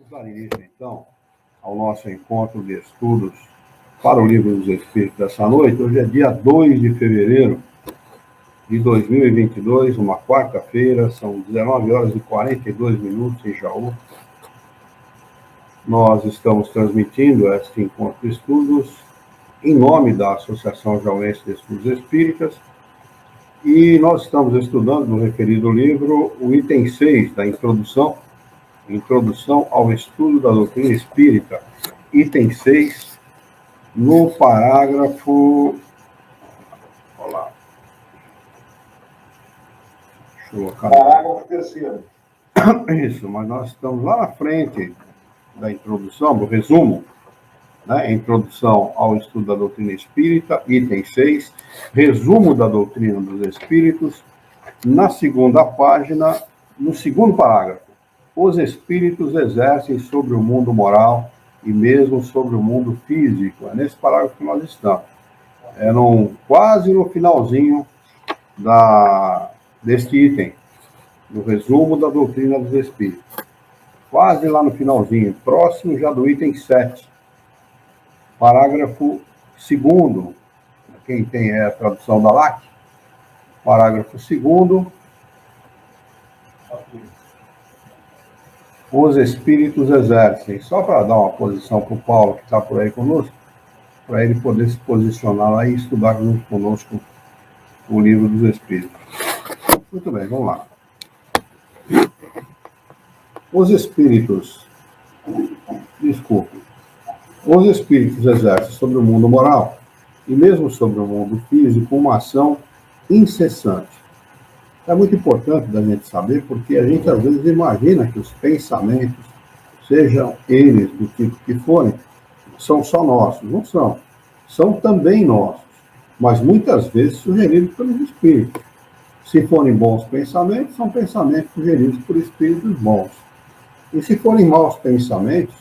Vamos dar início, então, ao nosso encontro de estudos para o Livro dos Espíritos dessa noite. Hoje é dia 2 de fevereiro de 2022, uma quarta-feira, são 19 horas e 42 minutos em Jaú. Nós estamos transmitindo este encontro de estudos em nome da Associação Jauense de Estudos Espíritas, e nós estamos estudando no referido livro o item 6 da Introdução ao Estudo da Doutrina Espírita, item 6, no parágrafo... Olá. Deixa eu colocar... Parágrafo 3º. Isso, mas nós estamos lá na frente da introdução, do resumo, né? Introdução ao Estudo da Doutrina Espírita, item 6, resumo da doutrina dos Espíritos, na segunda página, no segundo parágrafo. Os espíritos exercem sobre o mundo moral e mesmo sobre o mundo físico. É nesse parágrafo que nós estamos. Quase no finalzinho deste item, no resumo da doutrina dos espíritos. Quase lá no finalzinho, próximo já do item 7. Parágrafo 2º, quem tem a tradução da LAC, parágrafo 2º, os espíritos exercem, só para dar uma posição para o Paulo, que está por aí conosco, para ele poder se posicionar lá e estudar junto conosco o Livro dos Espíritos. Muito bem, vamos lá. Os espíritos exercem sobre o mundo moral e mesmo sobre o mundo físico uma ação incessante. É muito importante da gente saber, porque a gente às vezes imagina que os pensamentos, sejam eles do tipo que forem, são só nossos. Não são. São também nossos, mas muitas vezes sugeridos pelos espíritos. Se forem bons pensamentos, são pensamentos sugeridos por espíritos bons. E se forem maus pensamentos,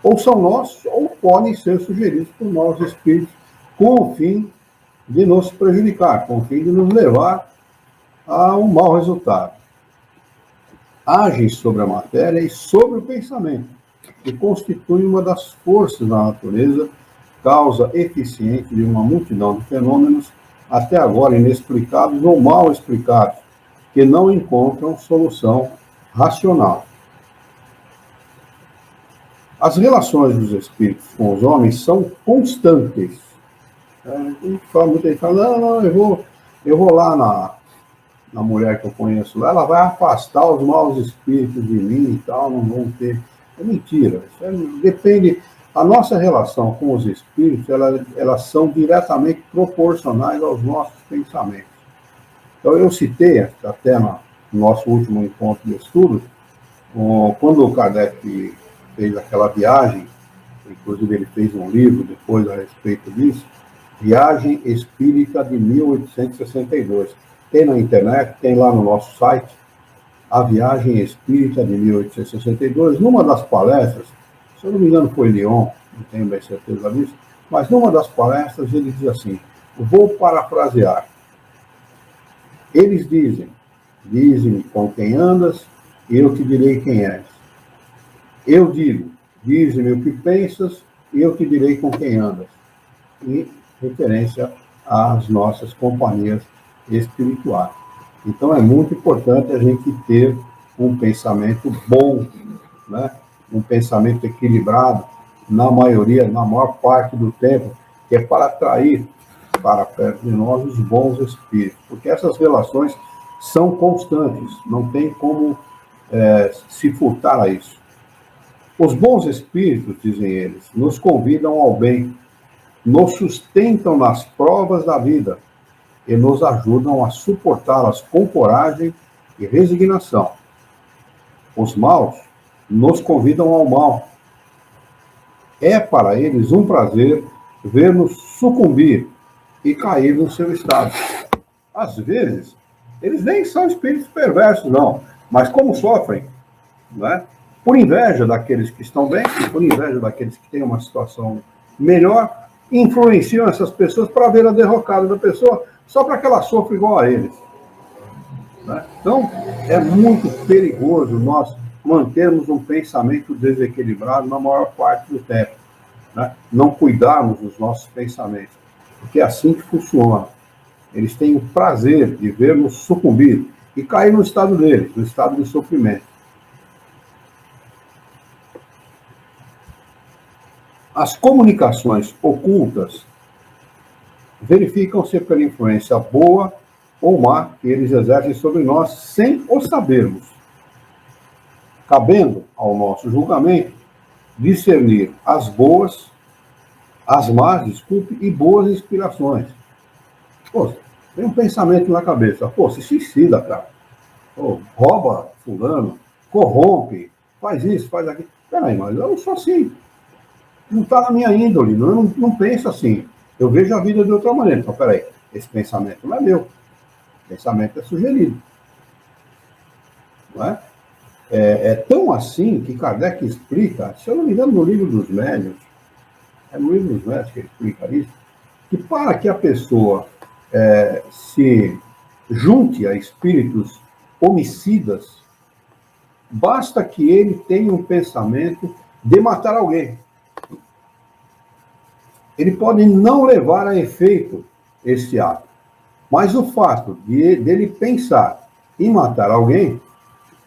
ou são nossos, ou podem ser sugeridos por maus espíritos, com o fim de nos prejudicar, com o fim de nos levar a um mau resultado. Agem sobre a matéria e sobre o pensamento, que constitui uma das forças da natureza, causa eficiente de uma multidão de fenômenos, até agora inexplicados ou mal explicados, que não encontram solução racional. As relações dos espíritos com os homens são constantes. Muita gente fala, não, eu vou lá na mulher que eu conheço lá, ela vai afastar os maus espíritos de mim e tal, não vão ter... É mentira. Depende... A nossa relação com os espíritos, elas são diretamente proporcionais aos nossos pensamentos. Então, eu citei, até no nosso último encontro de estudos, quando o Kardec fez aquela viagem, inclusive ele fez um livro depois a respeito disso, Viagem Espírita de 1862. Tem na internet, tem lá no nosso site, a Viagem Espírita de 1862. Numa das palestras, se eu não me engano foi Lyon, não tenho bem certeza disso, mas numa das palestras ele diz assim, vou parafrasear. Eles dizem, dize-me com quem andas, e eu te direi quem és. Eu digo, dize-me o que pensas, e eu te direi com quem andas. Em referência às nossas companhias espirituais. Então é muito importante a gente ter um pensamento bom, né? Um pensamento equilibrado, na maior parte do tempo, que é para atrair para perto de nós os bons espíritos, porque essas relações são constantes, não tem como se furtar a isso. Os bons espíritos, dizem eles, nos convidam ao bem, nos sustentam nas provas da vida e nos ajudam a suportá-las com coragem e resignação. Os maus nos convidam ao mal. É para eles um prazer ver-nos sucumbir e cair no seu estado. Às vezes, eles nem são espíritos perversos, não, mas como sofrem, né? Por inveja daqueles que estão bem, e por inveja daqueles que têm uma situação melhor, influenciam essas pessoas para ver a derrocada da pessoa, só para que ela sofra igual a eles. Né? Então, é muito perigoso nós mantermos um pensamento desequilibrado na maior parte do tempo, né? Não cuidarmos dos nossos pensamentos, porque é assim que funciona. Eles têm o prazer de vermos sucumbir e cair no estado deles, no estado de sofrimento. As comunicações ocultas verificam-se pela influência boa ou má que eles exercem sobre nós sem o sabermos, cabendo ao nosso julgamento discernir as boas, as más, desculpe, e boas inspirações. Pô, tem um pensamento na cabeça, pô, se suicida, cara. Pô, rouba fulano, corrompe, faz isso, faz aquilo. Peraí, mas eu não sou assim. Não está na minha índole, não penso assim. Eu vejo a vida de outra maneira. Então, peraí, esse pensamento não é meu. O pensamento é sugerido. Não é? É tão assim que Kardec explica, se eu não me engano, no livro dos médiuns, é no livro dos médiuns que ele explica isso, que para que a pessoa se junte a espíritos homicidas, basta que ele tenha um pensamento de matar alguém. Ele pode não levar a efeito esse ato, mas o fato dele pensar em matar alguém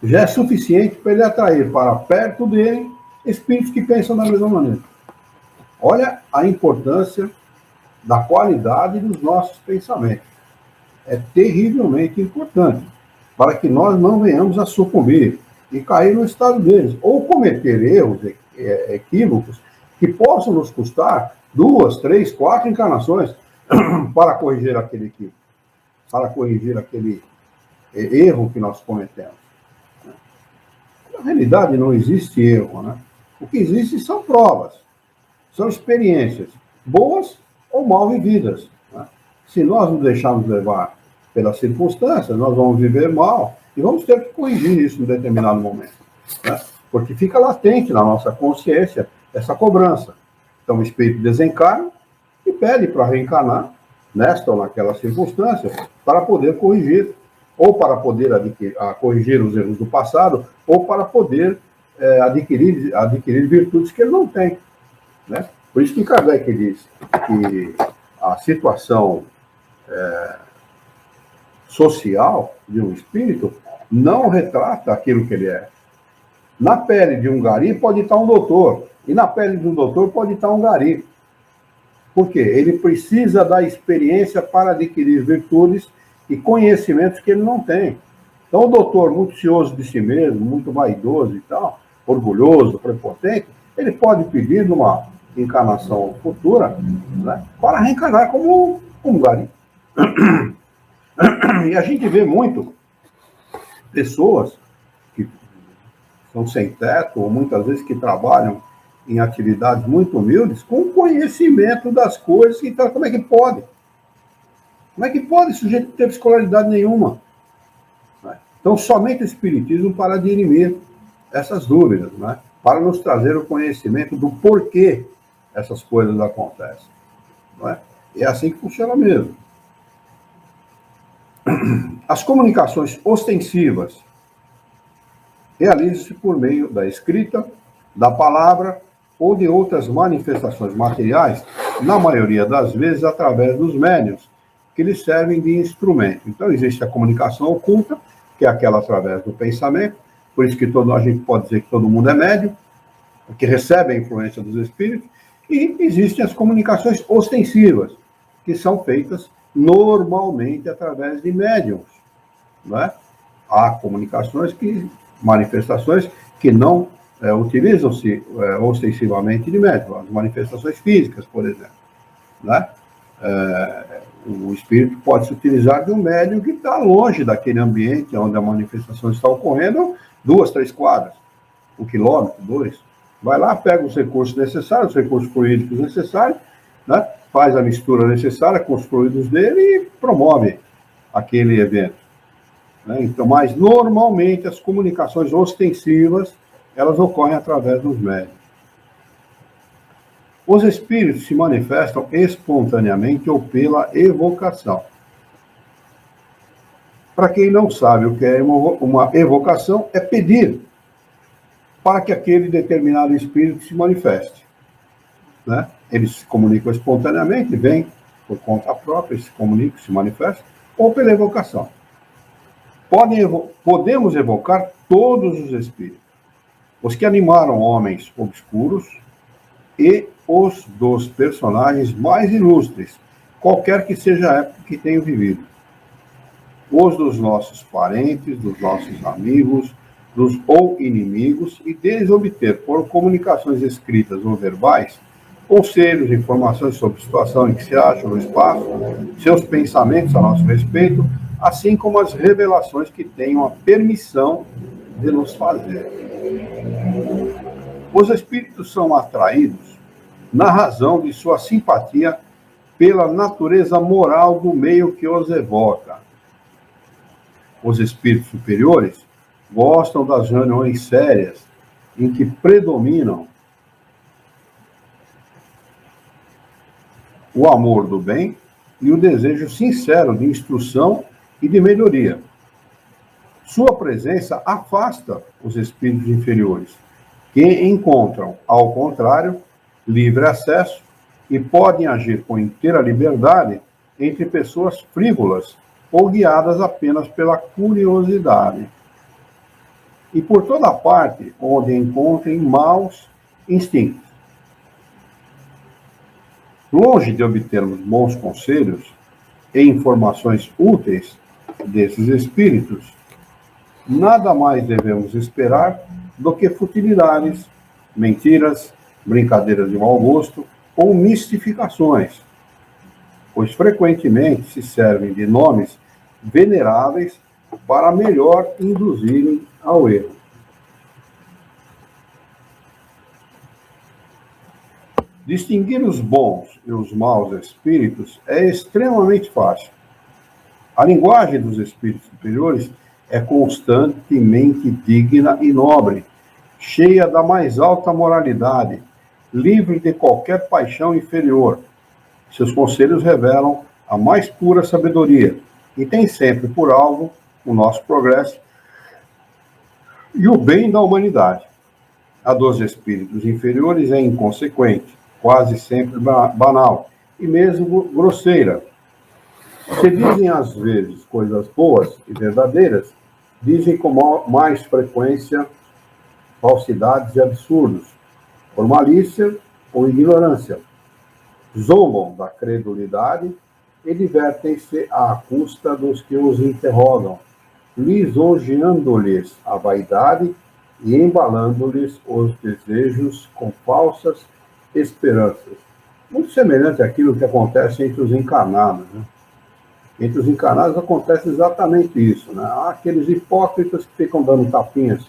já é suficiente para ele atrair para perto dele espíritos que pensam da mesma maneira. Olha a importância da qualidade dos nossos pensamentos. É terrivelmente importante para que nós não venhamos a sucumbir e cair no estado deles, ou cometer erros, equívocos, que possam nos custar 2, 3, 4 encarnações para corrigir aquele equívoco, para corrigir aquele erro que nós cometemos. Na realidade, não existe erro, né? O que existe são provas, são experiências, boas ou mal vividas, né? Se nós nos deixarmos levar pelas circunstâncias, nós vamos viver mal e vamos ter que corrigir isso em determinado momento, né? Porque fica latente na nossa consciência essa cobrança. Então, o espírito desencarna e pede para reencarnar nesta ou naquela circunstância para poder corrigir, ou para poder corrigir os erros do passado, ou para poder adquirir virtudes que ele não tem, né? Por isso que Kardec diz que a situação social de um espírito não retrata aquilo que ele é. Na pele de um gari pode estar um doutor, e na pele de um doutor pode estar um gari. Por quê? Ele precisa da experiência para adquirir virtudes e conhecimentos que ele não tem. Então, o doutor, muito cioso de si mesmo, muito vaidoso e tal, orgulhoso, prepotente, ele pode pedir numa encarnação futura, né, para reencarnar como um gari. E a gente vê muito pessoas que são sem teto, ou muitas vezes que trabalham em atividades muito humildes, com conhecimento das coisas, então como é que pode? Como é que pode? O sujeito não teve escolaridade nenhuma. Então, somente o Espiritismo para dirimir essas dúvidas, né? Para nos trazer o conhecimento do porquê essas coisas acontecem. Não é? E é assim que funciona mesmo. As comunicações ostensivas realizam-se por meio da escrita, da palavra ou de outras manifestações materiais, na maioria das vezes através dos médiuns, que lhes servem de instrumento. Então, existe a comunicação oculta, que é aquela através do pensamento, por isso que a gente pode dizer que todo mundo é médium, que recebe a influência dos espíritos, e existem as comunicações ostensivas, que são feitas normalmente através de médiums, não é? Há manifestações que não utilizam-se ostensivamente de médium, as manifestações físicas, por exemplo, né? O espírito pode se utilizar de um médium que está longe daquele ambiente onde a manifestação está ocorrendo, 2, 3 quadras, 1 quilômetro, 2. Vai lá, pega os recursos necessários, os recursos fluídicos necessários, né? Faz a mistura necessária com os fluidos dele e promove aquele evento, né? Então, mas normalmente as comunicações ostensivas, elas ocorrem através dos médiuns. Os espíritos se manifestam espontaneamente ou pela evocação. Para quem não sabe o que é uma evocação, é pedir para que aquele determinado espírito se manifeste, né? Eles se comunicam espontaneamente, vêm por conta própria, se comunicam, se manifestam, ou pela evocação. Podemos evocar todos os espíritos, os que animaram homens obscuros e os dos personagens mais ilustres, qualquer que seja a época que tenham vivido. Os dos nossos parentes, dos nossos amigos, dos ou inimigos, e deles obter, por comunicações escritas ou verbais, conselhos, informações sobre a situação em que se acham no espaço, seus pensamentos a nosso respeito, assim como as revelações que tenham a permissão de nos fazer. Os espíritos são atraídos na razão de sua simpatia pela natureza moral do meio que os evoca. Os espíritos superiores gostam das reuniões sérias em que predominam o amor do bem e o desejo sincero de instrução e de melhoria. Sua presença afasta os espíritos inferiores, que encontram, ao contrário, livre acesso e podem agir com inteira liberdade entre pessoas frívolas ou guiadas apenas pela curiosidade. E por toda parte onde encontrem maus instintos. Longe de obtermos bons conselhos e informações úteis desses espíritos, nada mais devemos esperar do que futilidades, mentiras, brincadeiras de mau gosto ou mistificações, pois frequentemente se servem de nomes veneráveis para melhor induzirem ao erro. Distinguir os bons e os maus espíritos é extremamente fácil. A linguagem dos espíritos superiores é constantemente digna e nobre, cheia da mais alta moralidade, livre de qualquer paixão inferior. Seus conselhos revelam a mais pura sabedoria e têm sempre por alvo o nosso progresso e o bem da humanidade. A dos espíritos inferiores é inconsequente, quase sempre banal e mesmo grosseira. Se dizem às vezes coisas boas e verdadeiras, dizem com mais frequência falsidades e absurdos, por malícia ou ignorância. Zombam da credulidade e divertem-se à custa dos que os interrogam, lisonjeando-lhes a vaidade e embalando-lhes os desejos com falsas esperanças. Muito semelhante àquilo que acontece entre os encarnados, né? Entre os encarnados acontece exatamente isso, né? Há aqueles hipócritas que ficam dando tapinhas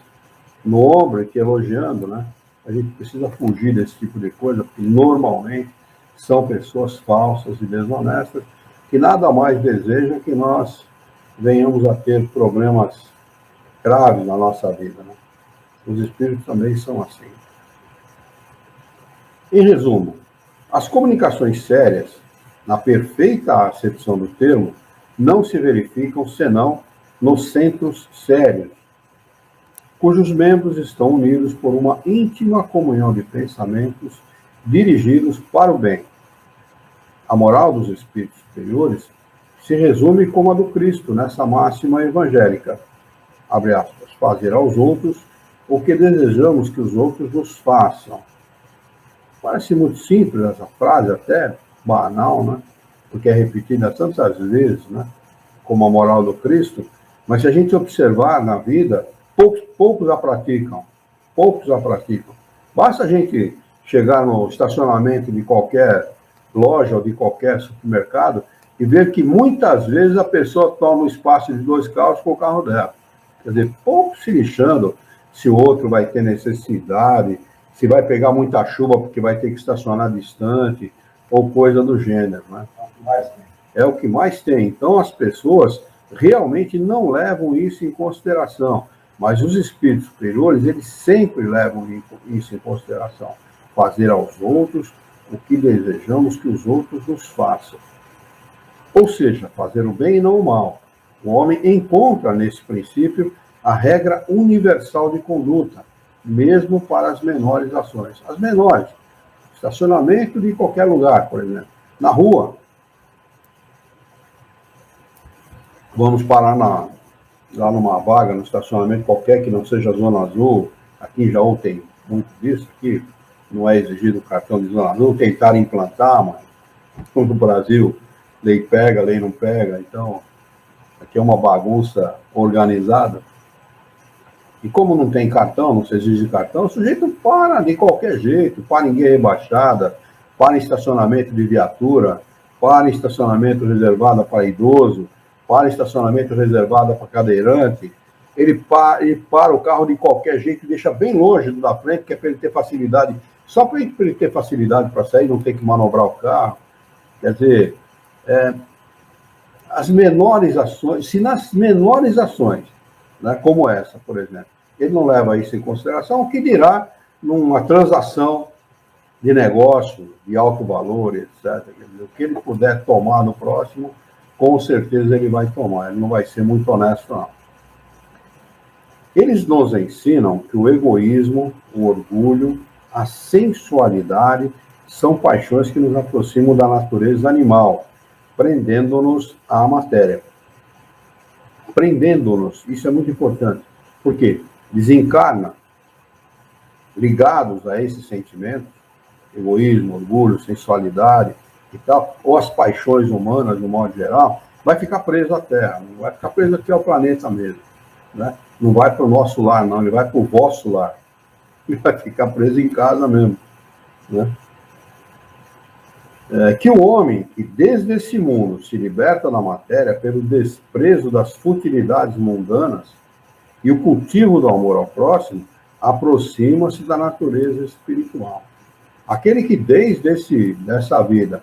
no ombro e que elogiando, né? A gente precisa fugir desse tipo de coisa, porque normalmente são pessoas falsas e desonestas que nada mais desejam que nós venhamos a ter problemas graves na nossa vida, né? Os espíritos também são assim. Em resumo, as comunicações sérias, na perfeita acepção do termo, não se verificam senão nos centros sérios, cujos membros estão unidos por uma íntima comunhão de pensamentos dirigidos para o bem. A moral dos espíritos superiores se resume como a do Cristo nessa máxima evangélica, abre aspas, fazer aos outros o que desejamos que os outros nos façam. Parece muito simples essa frase, até banal, né? Porque é repetida tantas vezes, né? Como a moral do Cristo, mas se a gente observar na vida, poucos a praticam. Poucos a praticam. Basta a gente chegar no estacionamento de qualquer loja ou de qualquer supermercado e ver que muitas vezes a pessoa toma o espaço de 2 carros com o carro dela. Quer dizer, pouco se lixando se o outro vai ter necessidade, se vai pegar muita chuva porque vai ter que estacionar distante, ou coisa do gênero, né? É o que mais tem. Então, as pessoas realmente não levam isso em consideração, mas os espíritos superiores, eles sempre levam isso em consideração. Fazer aos outros o que desejamos que os outros nos façam. Ou seja, fazer o bem e não o mal. O homem encontra nesse princípio a regra universal de conduta, mesmo para as menores ações. As menores, estacionamento de qualquer lugar, por exemplo, na rua. Vamos parar lá numa vaga, no estacionamento qualquer que não seja zona azul. Aqui em Jaú tem muito disso, aqui não é exigido o cartão de zona azul, tentaram implantar, mas no Brasil, lei pega, lei não pega, então aqui é uma bagunça organizada. E como não tem cartão, não se exige cartão, o sujeito para de qualquer jeito, para em guia rebaixada, para em estacionamento de viatura, para em estacionamento reservado para idoso, para em estacionamento reservado para cadeirante. Ele para o carro de qualquer jeito, deixa bem longe do da frente, que é para ele ter facilidade, só para ele ter facilidade para sair, não ter que manobrar o carro. Quer dizer, as menores ações, se nas menores ações, né, como essa, por exemplo, ele não leva isso em consideração, o que dirá numa transação de negócio, de alto valor, etc. O que ele puder tomar no próximo, com certeza ele vai tomar, ele não vai ser muito honesto, não. Eles nos ensinam que o egoísmo, o orgulho, a sensualidade são paixões que nos aproximam da natureza animal, prendendo-nos à matéria. Prendendo-nos, isso é muito importante. Por quê? Desencarna, ligados a esses sentimentos, egoísmo, orgulho, sensualidade e tal, ou as paixões humanas, no modo geral, vai ficar preso à Terra, não vai ficar preso aqui ao planeta mesmo, né? Não vai para o nosso lar, não, ele vai para o vosso lar. Ele vai ficar preso em casa mesmo, né? Que o homem que desde esse mundo se liberta da matéria pelo desprezo das futilidades mundanas e o cultivo do amor ao próximo, aproxima-se da natureza espiritual. Aquele que desde dessa vida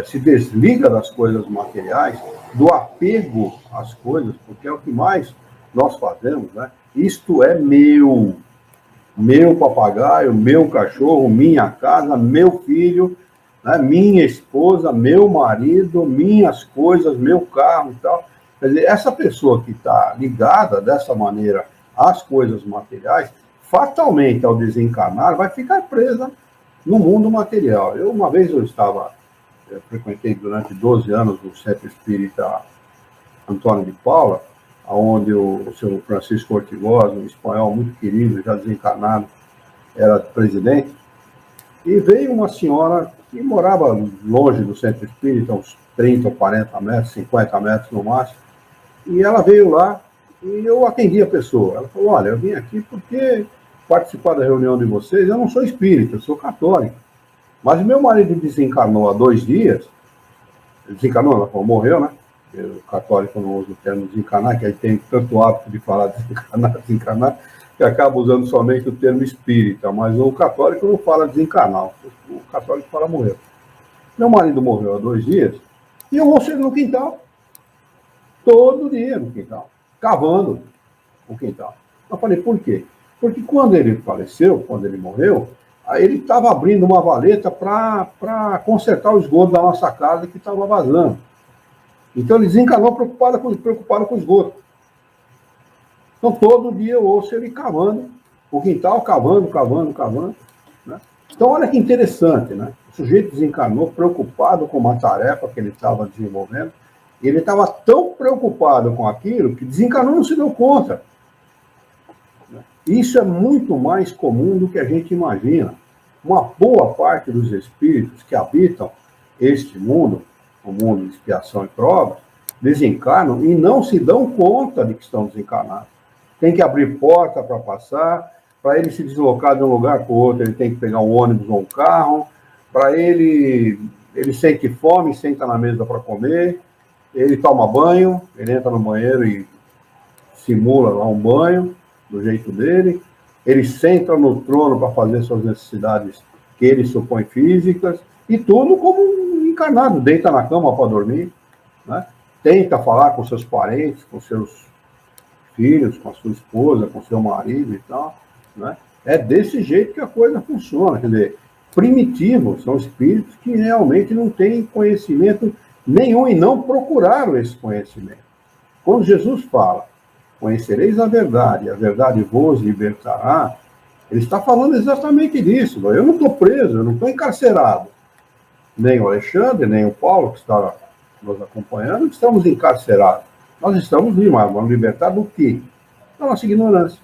se desliga das coisas materiais, do apego às coisas, porque é o que mais nós fazemos, né? Isto é meu papagaio, meu cachorro, minha casa, meu filho, né? Minha esposa, meu marido, minhas coisas, meu carro e tal. Quer dizer, essa pessoa que está ligada dessa maneira às coisas materiais, fatalmente, ao desencarnar, vai ficar presa no mundo material. Uma vez eu frequentei durante 12 anos o Centro Espírita Antônio de Paula, onde o seu Francisco Ortigosa, um espanhol muito querido, já desencarnado, era presidente, e veio uma senhora que morava longe do Centro Espírita, uns 30 ou 40 metros, 50 metros no máximo, e ela veio lá e eu atendi a pessoa. Ela falou: olha, eu vim aqui porque participar da reunião de vocês, eu não sou espírita, eu sou católico. Mas meu marido desencarnou há 2 dias, desencarnou, ela falou, morreu, né? O católico não usa o termo desencarnar, que aí tem tanto hábito de falar desencarnar, que acaba usando somente o termo espírita, mas o católico não fala desencarnar, o católico fala morreu. Meu marido morreu há 2 dias, e eu vou ser no quintal, todo dia no quintal, cavando o quintal. Eu falei, por quê? Porque quando ele faleceu, quando ele morreu, aí ele estava abrindo uma valeta para consertar o esgoto da nossa casa que estava vazando. Então ele desencanou preocupado com o esgoto. Então todo dia eu ouço ele cavando o quintal, cavando. Né? Então olha que interessante, né? O sujeito desencarnou preocupado com uma tarefa que ele estava desenvolvendo, e ele estava tão preocupado com aquilo que desencarnou e não se deu conta. Isso é muito mais comum do que a gente imagina. Uma boa parte dos espíritos que habitam este mundo, o mundo de expiação e prova, desencarnam e não se dão conta de que estão desencarnados. Tem que abrir porta para passar, para ele se deslocar de um lugar para o outro, ele tem que pegar um ônibus ou um carro, para ele sente fome, senta na mesa para comer, ele toma banho, ele entra no banheiro e simula lá um banho, do jeito dele, ele senta no trono para fazer suas necessidades que ele supõe físicas, e tudo como um encarnado, deita na cama para dormir, né? Tenta falar com seus parentes, com seus filhos, com a sua esposa, com seu marido e tal, né? É desse jeito que a coisa funciona, quer dizer, primitivos são espíritos que realmente não têm conhecimento nenhum e não procuraram esse conhecimento. Quando Jesus fala, conhecereis a verdade vos libertará, Ele está falando exatamente disso. Eu não estou preso, eu não estou encarcerado. Nem o Alexandre, nem o Paulo, que está nos acompanhando, estamos encarcerados. Nós estamos livres, vamos libertar do quê? Da nossa ignorância.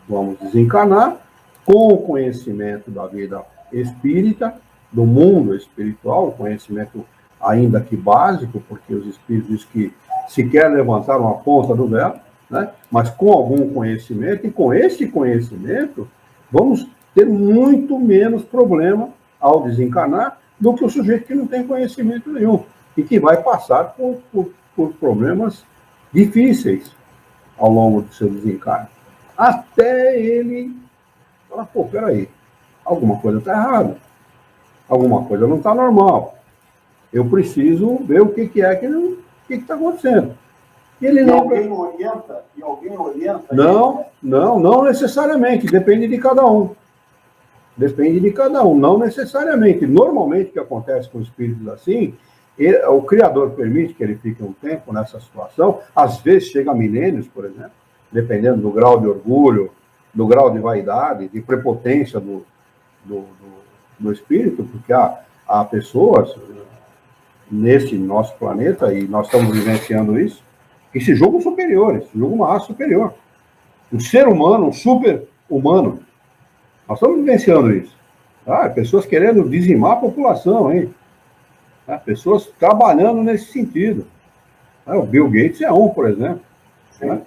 Vamos desencarnar com o conhecimento da vida espírita, do mundo espiritual, o conhecimento ainda que básico, porque os espíritos que sequer levantaram a ponta do véu, né? Mas com algum conhecimento, e com esse conhecimento, vamos ter muito menos problema ao desencarnar do que o sujeito que não tem conhecimento nenhum e que vai passar por problemas difíceis ao longo do seu desencarne. Até ele falar, pô, peraí, alguma coisa está errada, alguma coisa não está normal. Eu preciso ver o que é que está acontecendo. E ele não... alguém orienta? Não necessariamente, depende de cada um. Depende de cada um, não necessariamente. Normalmente o que acontece com espíritos assim, o Criador permite que ele fique um tempo nessa situação, às vezes chega a milênios, por exemplo, dependendo do grau de orgulho, do grau de vaidade, de prepotência do espírito, porque há pessoas nesse nosso planeta, e nós estamos vivenciando isso, que se julgam superiores, se julgam uma raça superior. Um ser humano, um super-humano. Nós estamos vivenciando isso. Pessoas querendo dizimar a população, hein? Pessoas trabalhando nesse sentido. O Bill Gates é um, por exemplo. Né?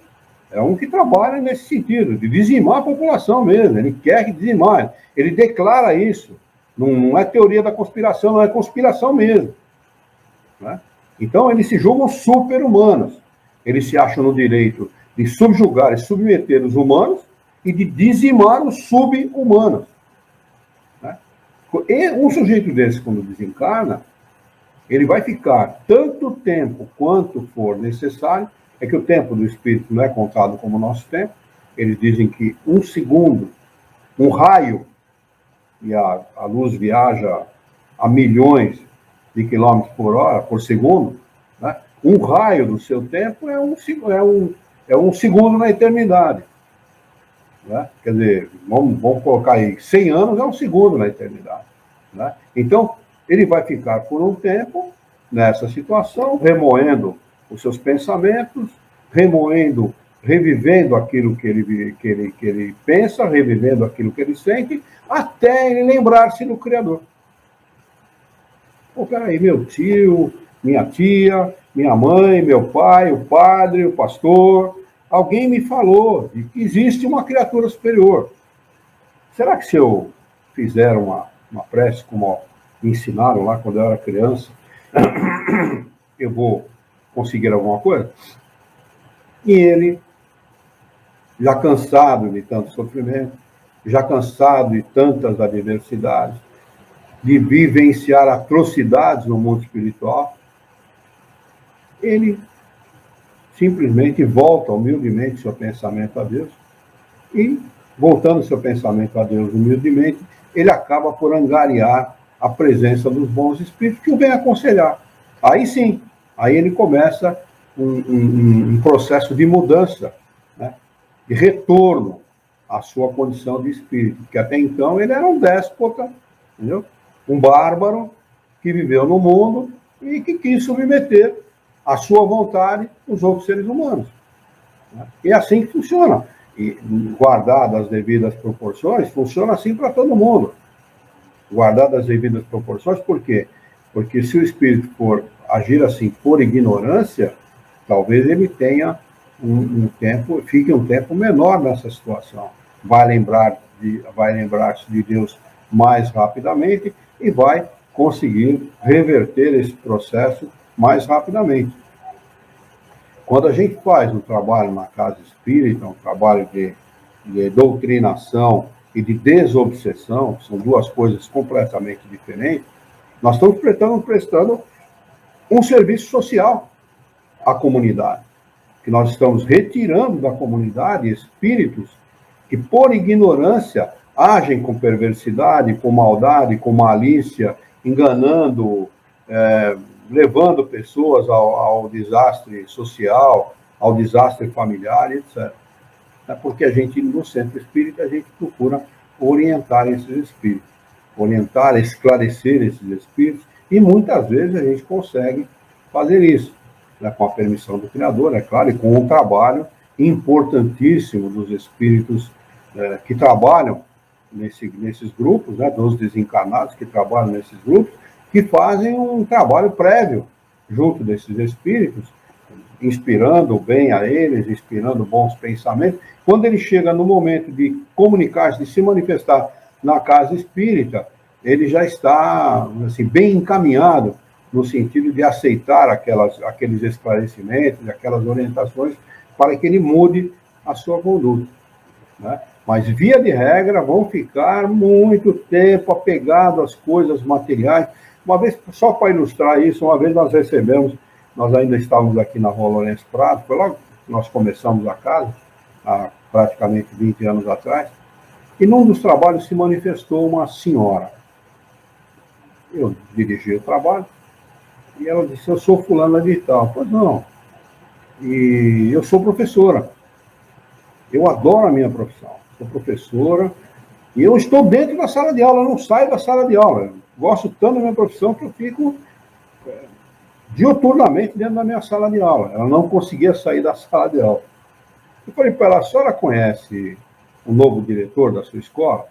É um que trabalha nesse sentido, de dizimar a população mesmo. Ele quer dizimar. Ele declara isso. Não é teoria da conspiração, não é conspiração mesmo. Né? Então, eles se julgam super-humanos. Eles se acham no direito de subjugar e submeter os humanos e de dizimar os sub-humanos. Né? E um sujeito desse, quando desencarna, ele vai ficar tanto tempo quanto for necessário. É que o tempo do espírito não é contado como o nosso tempo. Eles dizem que um segundo, um raio, e a luz viaja a milhões de quilômetros por hora, por segundo, né? Um raio do seu tempo é um segundo na eternidade. Né? Quer dizer, vamos colocar aí, 100 anos é um segundo na eternidade. Né? Então, ele vai ficar por um tempo nessa situação, remoendo os seus pensamentos, revivendo aquilo que ele pensa, revivendo aquilo que ele sente, até ele lembrar-se do Criador. Pô, peraí, meu tio, minha tia, minha mãe, meu pai, o padre, o pastor, alguém me falou de que existe uma criatura superior. Será que se eu fizer uma prece, como me ensinaram lá quando eu era criança, eu vou conseguir alguma coisa? E ele, já cansado de tanto sofrimento, já cansado de tantas adversidades, de vivenciar atrocidades no mundo espiritual, ele simplesmente volta humildemente seu pensamento a Deus e, voltando seu pensamento a Deus humildemente, ele acaba por angariar a presença dos bons espíritos que o vem aconselhar. Aí sim, aí ele começa um processo de mudança, né? De retorno à sua condição de espírito, porque até então ele era um déspota, entendeu? Um bárbaro que viveu no mundo e que quis submeter à sua vontade os outros seres humanos. Né? E é assim que funciona. E, guardadas as devidas proporções, funciona assim para todo mundo. Guardadas as devidas proporções, por quê? Porque se o espírito for agir assim por ignorância, talvez ele tenha fique um tempo menor nessa situação. Vai lembrar-se de Deus mais rapidamente e vai conseguir reverter esse processo mais rapidamente. Quando a gente faz um trabalho na casa espírita, um trabalho de doutrinação e de desobsessão, são duas coisas completamente diferentes, nós estamos prestando um serviço social à comunidade, que nós estamos retirando da comunidade espíritos que, por ignorância, agem com perversidade, com maldade, com malícia, enganando, levando pessoas ao desastre social, ao desastre familiar, etc. né? Porque a gente, no centro espírita, a gente procura orientar esses espíritos, orientar, esclarecer esses espíritos, e muitas vezes a gente consegue fazer isso, né? Com a permissão do Criador, é claro, e com um trabalho importantíssimo dos espíritos que trabalham nesses grupos, né? Dos desencarnados que trabalham nesses grupos, que fazem um trabalho prévio junto desses espíritos, inspirando o bem a eles, inspirando bons pensamentos. Quando ele chega no momento de comunicar-se, de se manifestar na casa espírita, ele já está assim, bem encaminhado no sentido de aceitar aqueles esclarecimentos, aquelas orientações, para que ele mude a sua conduta, né? Mas, via de regra, vão ficar muito tempo apegado às coisas materiais. Uma vez, só para ilustrar isso, uma vez nós ainda estávamos aqui na Rua Lourenço Prado, foi logo que nós começamos a casa, há praticamente 20 anos atrás, e num dos trabalhos se manifestou uma senhora. Eu dirigi o trabalho, e ela disse: eu sou fulana de tal. Pois não, e eu sou professora. Eu adoro a minha profissão, sou professora, e eu estou dentro da sala de aula, eu não saio da sala de aula. Eu gosto tanto da minha profissão que eu fico diuturnamente dentro da minha sala de aula. Ela não conseguia sair da sala de aula. Eu falei para ela: a senhora conhece o novo diretor da sua escola?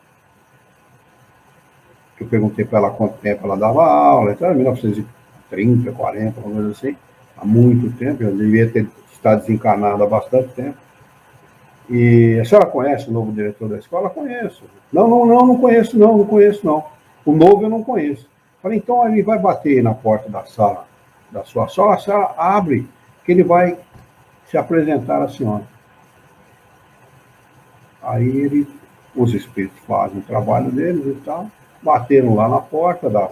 Eu perguntei para ela há quanto tempo ela dava aula, então, em 1930, 40, uma coisa assim, há muito tempo, eu devia ter estado desencarnado há bastante tempo. E a senhora conhece o novo diretor da escola? Conheço. Não conheço, não conheço, não. O novo eu não conheço. Falei: então ele vai bater na porta da sala, da sua sala, a senhora abre, que ele vai se apresentar à senhora. Aí os espíritos fazem o trabalho deles e tal, bateram lá na porta da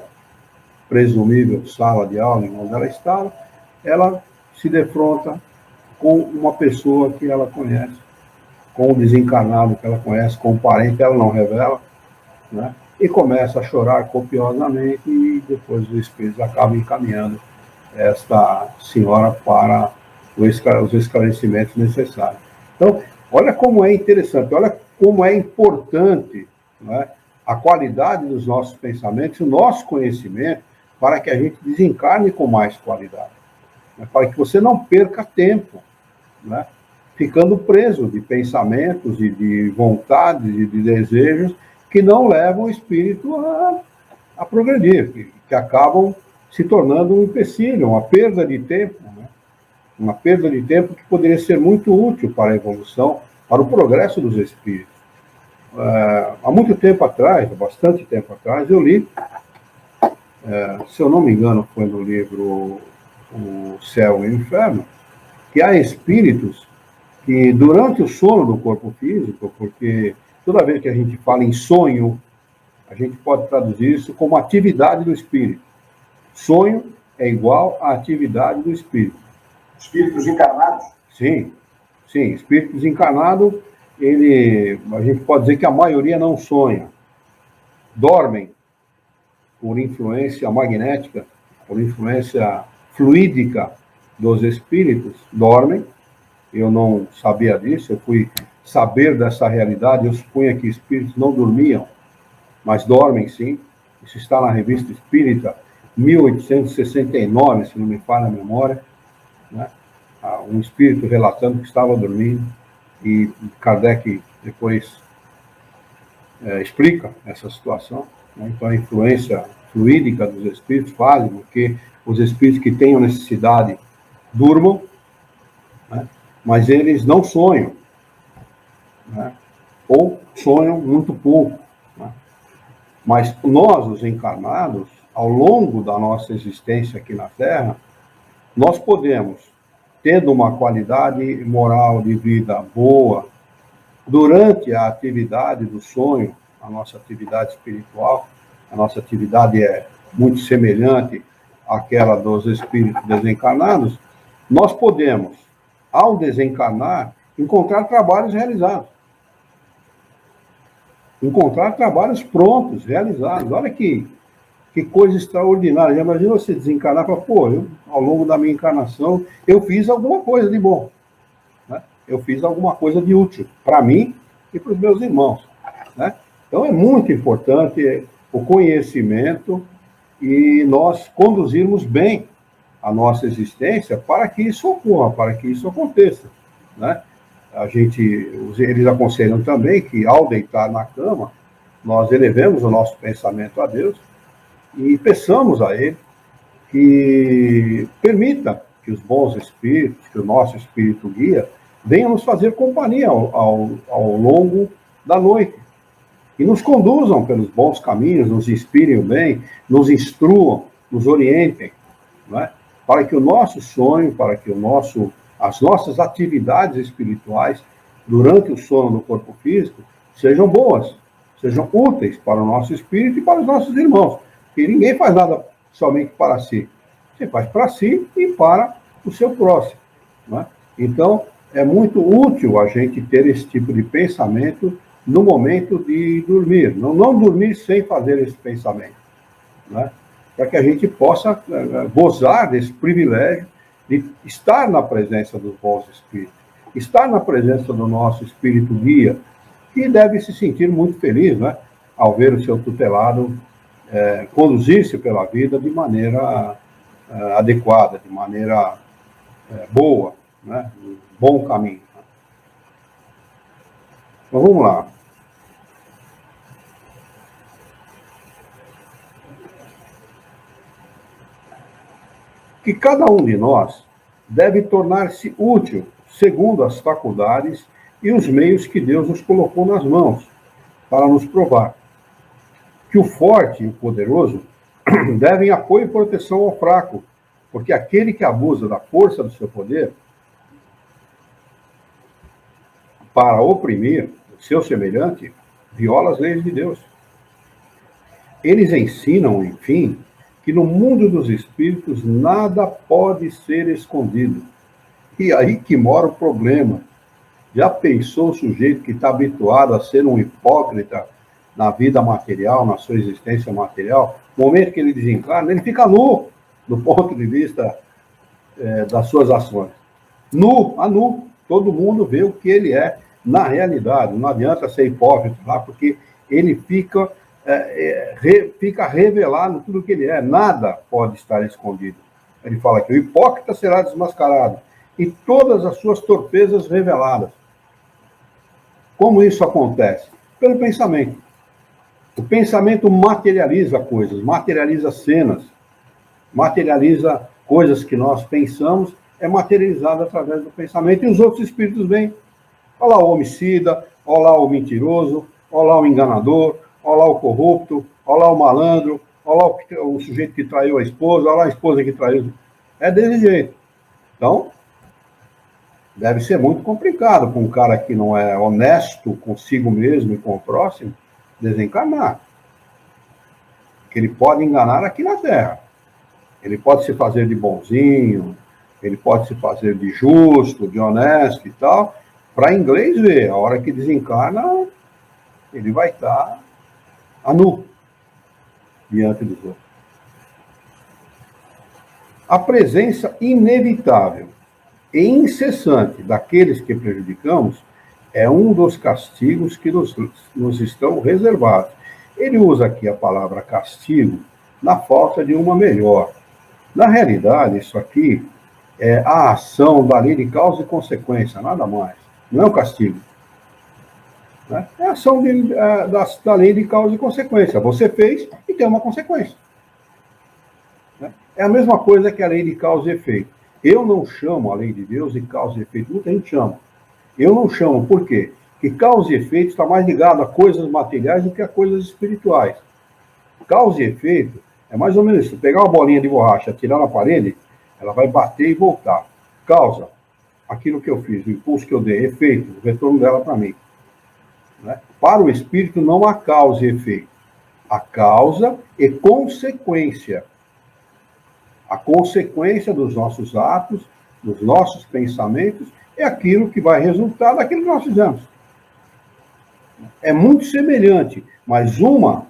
presumível sala de aula onde ela estava, ela se defronta com uma pessoa que ela conhece, com um desencarnado que ela conhece, com um parente, ela não revela, né? E começa a chorar copiosamente, e depois os espíritos acabam encaminhando esta senhora para os esclarecimentos necessários. Então, olha como é interessante, olha como é importante, né, a qualidade dos nossos pensamentos, o nosso conhecimento, para que a gente desencarne com mais qualidade, né, para que você não perca tempo, né, ficando preso de pensamentos e de vontades e de desejos que não levam o espírito a progredir, que acabam se tornando um empecilho, uma perda de tempo, né? Uma perda de tempo que poderia ser muito útil para a evolução, para o progresso dos espíritos. Há muito tempo atrás, bastante tempo atrás, eu li, se eu não me engano, foi no livro O Céu e o Inferno, que há espíritos que, durante o sono do corpo físico, porque toda vez que a gente fala em sonho, a gente pode traduzir isso como atividade do espírito. Sonho é igual à atividade do espírito. Espíritos encarnados? Sim, sim. Espírito desencarnado, a gente pode dizer que a maioria não sonha. Dormem por influência magnética, por influência fluídica dos espíritos, dormem. Eu não sabia disso, eu fui saber dessa realidade, eu supunha que espíritos não dormiam, mas dormem sim. Isso está na Revista Espírita, 1869, se não me falha a memória, né? Um espírito relatando que estava dormindo, e Kardec depois explica essa situação, né? Então a influência fluídica dos espíritos faz com que os espíritos que tenham necessidade durmam, né? Mas eles não sonham, né? Ou sonham muito pouco, né? Mas nós, os encarnados, ao longo da nossa existência aqui na Terra, nós podemos, tendo uma qualidade moral de vida boa, durante a atividade do sonho, a nossa atividade espiritual, a nossa atividade é muito semelhante àquela dos espíritos desencarnados, nós podemos, ao desencarnar, encontrar trabalhos realizados. Encontrar trabalhos prontos, realizados. Olha que coisa extraordinária. Já imagina você desencarnar e falar: pô, ao longo da minha encarnação, eu fiz alguma coisa de bom, né? eu fiz alguma coisa de útil para mim e para os meus irmãos, né? Então, é muito importante o conhecimento e nós conduzirmos bem a nossa existência para que isso ocorra, para que isso aconteça, né? Eles aconselham também que, ao deitar na cama, nós elevemos o nosso pensamento a Deus e peçamos a Ele que permita que os bons espíritos, que o nosso espírito guia, venham nos fazer companhia ao longo da noite e nos conduzam pelos bons caminhos, nos inspirem o bem, nos instruam, nos orientem, não é? Para que o nosso sonho, para que as nossas atividades espirituais durante o sono do corpo físico sejam boas, sejam úteis para o nosso espírito e para os nossos irmãos. Porque ninguém faz nada somente para si. Você faz para si e para o seu próximo, não é? Então, é muito útil a gente ter esse tipo de pensamento no momento de dormir. Não dormir sem fazer esse pensamento, né? Para que a gente possa gozar desse privilégio de estar na presença dos bons espíritos, estar na presença do nosso espírito guia, que deve se sentir muito feliz, né, ao ver o seu tutelado conduzir-se pela vida de maneira adequada, de maneira boa, né, um bom caminho. Então, vamos lá. Que cada um de nós deve tornar-se útil segundo as faculdades e os meios que Deus nos colocou nas mãos para nos provar. Que o forte e o poderoso devem apoio e proteção ao fraco, porque aquele que abusa da força do seu poder para oprimir o seu semelhante viola as leis de Deus. Eles ensinam, enfim, que no mundo dos espíritos nada pode ser escondido. E aí que mora o problema. Já pensou o sujeito que está habituado a ser um hipócrita na vida material, na sua existência material? No momento que ele desencarna, ele fica nu, do ponto de vista das suas ações. Nu, a nu. Todo mundo vê o que ele é na realidade. Não adianta ser hipócrita lá, porque ele fica revelado tudo o que ele é. Nada pode estar escondido. Ele fala que o hipócrita será desmascarado e todas as suas torpezas reveladas. Como isso acontece? Pelo pensamento. O pensamento materializa coisas, materializa cenas, materializa coisas que nós pensamos, é materializado através do pensamento, e os outros espíritos vêm. Olha lá o homicida, olha lá o mentiroso, olha lá o enganador, olha lá o corrupto, olha lá o malandro, olha lá o sujeito que traiu a esposa, olha lá a esposa que traiu. É desse jeito. Então, deve ser muito complicado para um cara que não é honesto consigo mesmo e com o próximo desencarnar. Que ele pode enganar aqui na Terra. Ele pode se fazer de bonzinho, ele pode se fazer de justo, de honesto e tal, para inglês ver. A hora que desencarna, ele vai estar a nu diante dos outros. A presença inevitável e incessante daqueles que prejudicamos é um dos castigos que nos estão reservados. Ele usa aqui a palavra castigo na falta de uma melhor. Na realidade, isso aqui é a ação da lei de causa e consequência, nada mais. Não é um castigo. Né? É a ação da lei de causa e consequência. Você fez e tem uma consequência. Né? É a mesma coisa que a lei de causa e efeito. Eu não chamo a lei de Deus de causa e efeito. Muita gente chama. Eu não chamo. Por quê? Porque causa e efeito está mais ligado a coisas materiais do que a coisas espirituais. Causa e efeito é mais ou menos isso. Pegar uma bolinha de borracha, tirar na parede, ela vai bater e voltar. Causa, aquilo que eu fiz, o impulso que eu dei. Efeito, o retorno dela para mim. Né? Para o espírito não há causa e efeito. Há causa e consequência. A consequência dos nossos atos, dos nossos pensamentos, é aquilo que vai resultar daquilo que nós fizemos. É muito semelhante, mas uma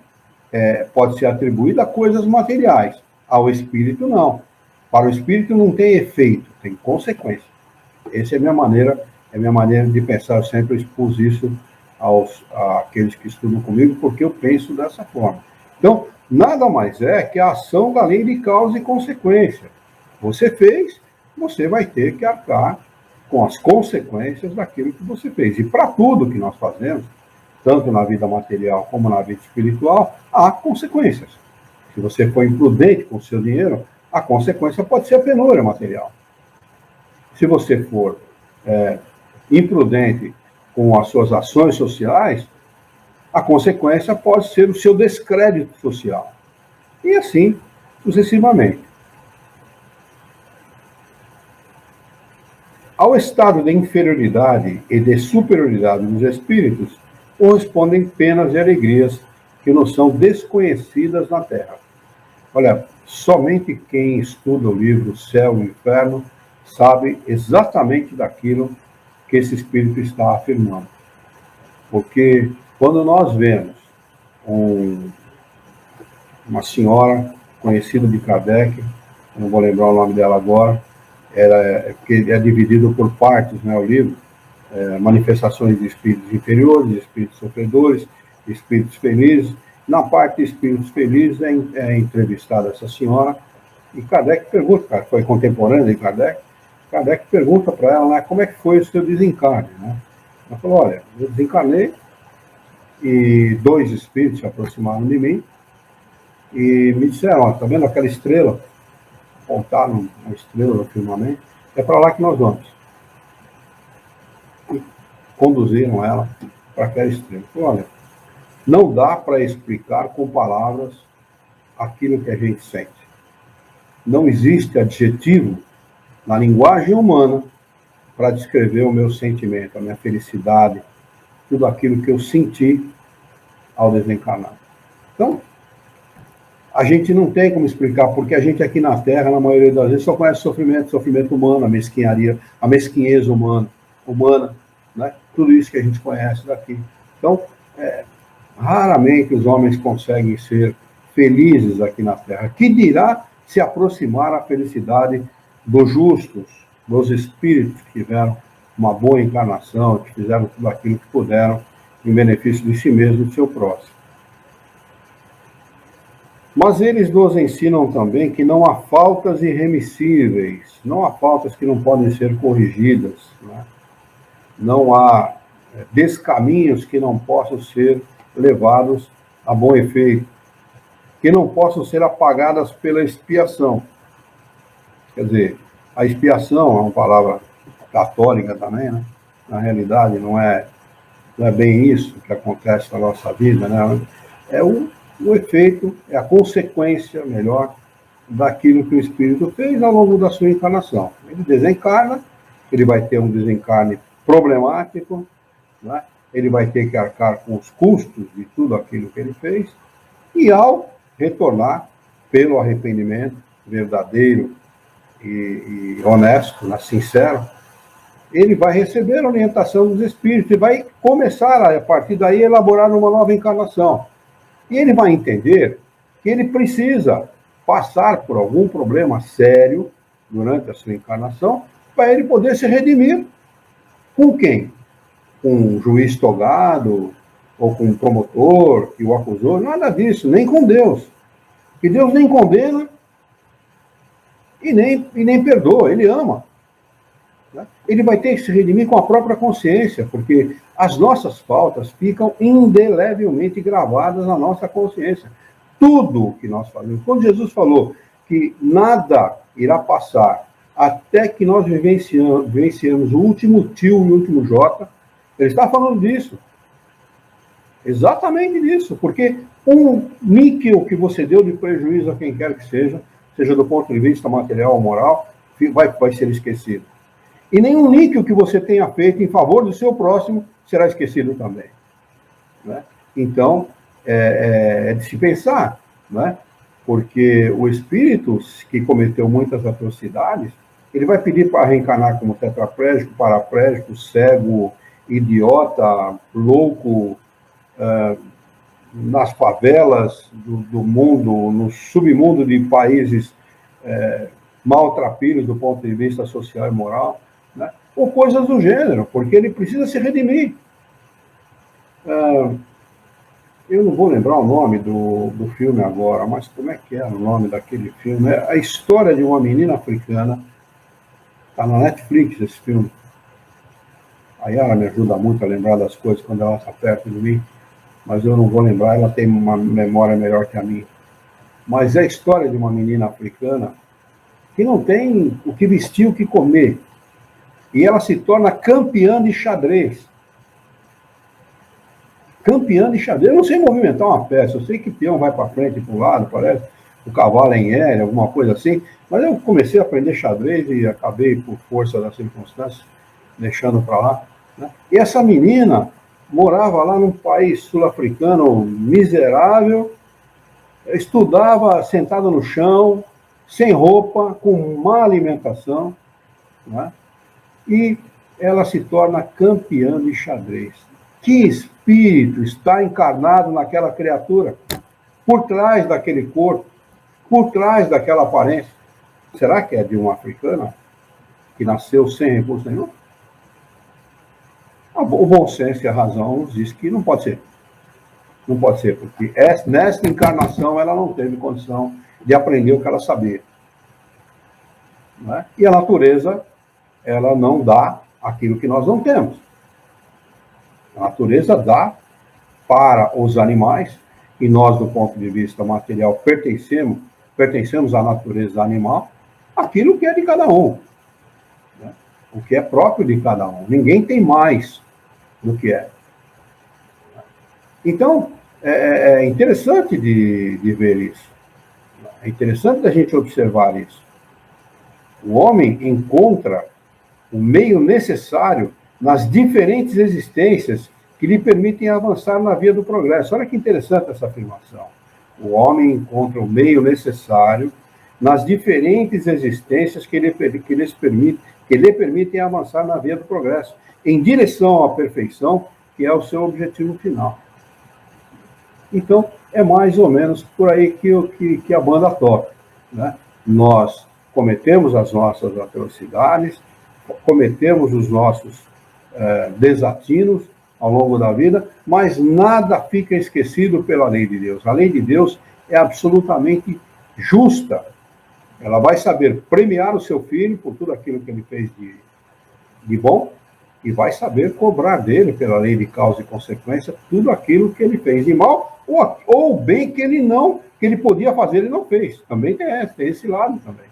pode ser atribuída a coisas materiais. Ao espírito, não. Para o espírito não tem efeito, tem consequência. Essa é a minha maneira é a minha maneira de pensar. Eu sempre expus isso àqueles que estudam comigo, porque eu penso dessa forma. Então, nada mais é que a ação da lei de causa e consequência. Você fez, você vai ter que arcar com as consequências daquilo que você fez. E para tudo que nós fazemos, tanto na vida material como na vida espiritual, há consequências. Se você for imprudente com o seu dinheiro, a consequência pode ser a penúria material. Se você for imprudente com as suas ações sociais, a consequência pode ser o seu descrédito social. E assim, sucessivamente. Ao estado de inferioridade e de superioridade dos espíritos, correspondem penas e alegrias que nos são desconhecidas na Terra. Olha, somente quem estuda o livro Céu e Inferno sabe exatamente daquilo que esse espírito está afirmando. Porque quando nós vemos uma senhora conhecida de Kardec, não vou lembrar o nome dela agora, porque é dividido por partes, né, o livro, manifestações de espíritos inferiores, de espíritos sofredores, de espíritos felizes. Na parte de espíritos felizes é entrevistada essa senhora, e Kardec pergunta, cara, foi contemporânea de Kardec, Kardec pergunta para ela, né, como é que foi o seu desencarne, né? Ela falou, olha, eu desencarnei e 2 espíritos se aproximaram de mim e me disseram, ó, tá vendo aquela estrela? Apontaram uma estrela no firmamento, é para lá que nós vamos. E conduziram ela para aquela estrela. Falei, olha, não dá para explicar com palavras aquilo que a gente sente. Não existe adjetivo na linguagem humana para descrever o meu sentimento, a minha felicidade, tudo aquilo que eu senti ao desencarnar. Então, a gente não tem como explicar, porque a gente aqui na Terra, na maioria das vezes, só conhece sofrimento humano, a mesquinharia, a mesquinheza humana, né? Tudo isso que a gente conhece daqui. Então, raramente os homens conseguem ser felizes aqui na Terra. Que dirá se aproximar a felicidade dos justos, dos espíritos que tiveram uma boa encarnação, que fizeram tudo aquilo que puderam em benefício de si mesmo e do seu próximo. Mas eles nos ensinam também que não há faltas irremissíveis, não há faltas que não podem ser corrigidas, né? Não há descaminhos que não possam ser levados a bom efeito, que não possam ser apagadas pela expiação. Quer dizer, a expiação é uma palavra católica também, né? Na realidade, não é bem isso que acontece na nossa vida, né? É o efeito, é a consequência, melhor, daquilo que o espírito fez ao longo da sua encarnação. Ele desencarna, ele vai ter um desencarne problemático, né? Ele vai ter que arcar com os custos de tudo aquilo que ele fez, e ao retornar pelo arrependimento verdadeiro e honesto, né, sincero, ele vai receber a orientação dos espíritos e vai começar, a partir daí, a elaborar uma nova encarnação. E ele vai entender que ele precisa passar por algum problema sério durante a sua encarnação para ele poder se redimir. Com quem? Com um juiz togado ou com um promotor que o acusou? Nada disso, nem com Deus. Que Deus nem condena e nem perdoa, ele ama. Ele vai ter que se redimir com a própria consciência, porque as nossas faltas ficam indelevelmente gravadas na nossa consciência. Tudo o que nós fazemos. Quando Jesus falou que nada irá passar até que nós vivenciamos o último tio e o último J, ele está falando disso. Exatamente disso, porque um níquel que você deu de prejuízo a quem quer que seja do ponto de vista material ou moral, vai ser esquecido. E nenhum níquel que você tenha feito em favor do seu próximo será esquecido também. Né? Então, é de se pensar, né? Porque o espírito que cometeu muitas atrocidades, ele vai pedir para reencarnar como tetraplégico, paraplégico, cego, idiota, louco, nas favelas do mundo, no submundo de países maltrapilhos do ponto de vista social e moral, né? ou coisas do gênero, porque ele precisa se redimir. Eu não vou lembrar o nome do filme agora, mas como é que era o nome daquele filme? É a história de uma menina africana. Está na Netflix esse filme. A Yara me ajuda muito a lembrar das coisas quando ela está perto de mim, mas eu não vou lembrar, ela tem uma memória melhor que a minha. Mas é a história de uma menina africana que não tem o que vestir, o que comer. E ela se torna campeã de xadrez. Campeã de xadrez. Eu não sei movimentar uma peça, eu sei que peão vai para frente e para o lado, parece, o cavalo é em L, alguma coisa assim, mas eu comecei a aprender xadrez e acabei, por força das circunstâncias, deixando para lá. Né? E essa menina morava lá num país sul-africano miserável, estudava sentada no chão, sem roupa, com má alimentação, né? E ela se torna campeã de xadrez. Que espírito está encarnado naquela criatura? Por trás daquele corpo, por trás daquela aparência. Será que é de uma africana que nasceu sem recurso nenhum? O bom senso e a razão nos diz que não pode ser. Não pode ser, porque nesta encarnação ela não teve condição de aprender o que ela sabia. Né? E a natureza, ela não dá aquilo que nós não temos. A natureza dá para os animais, e nós, do ponto de vista material, pertencemos à natureza animal, aquilo que é de cada um. Né? O que é próprio de cada um. Ninguém tem mais do que é. Então, é interessante de ver isso. É interessante a gente observar isso. O homem encontra o meio necessário nas diferentes existências que lhe permitem avançar na via do progresso. Olha que interessante essa afirmação. O homem encontra o meio necessário nas diferentes existências que lhe permitem avançar na via do progresso, em direção à perfeição, que é o seu objetivo final. Então, é mais ou menos por aí que a banda toca. Né? Nós cometemos as nossas atrocidades, cometemos os nossos desatinos ao longo da vida, mas nada fica esquecido pela lei de Deus. A lei de Deus é absolutamente justa. Ela vai saber premiar o seu filho por tudo aquilo que ele fez de bom, e vai saber cobrar dele, pela lei de causa e consequência, tudo aquilo que ele fez de mal, ou bem que ele podia fazer e não fez. Também tem esse lado também.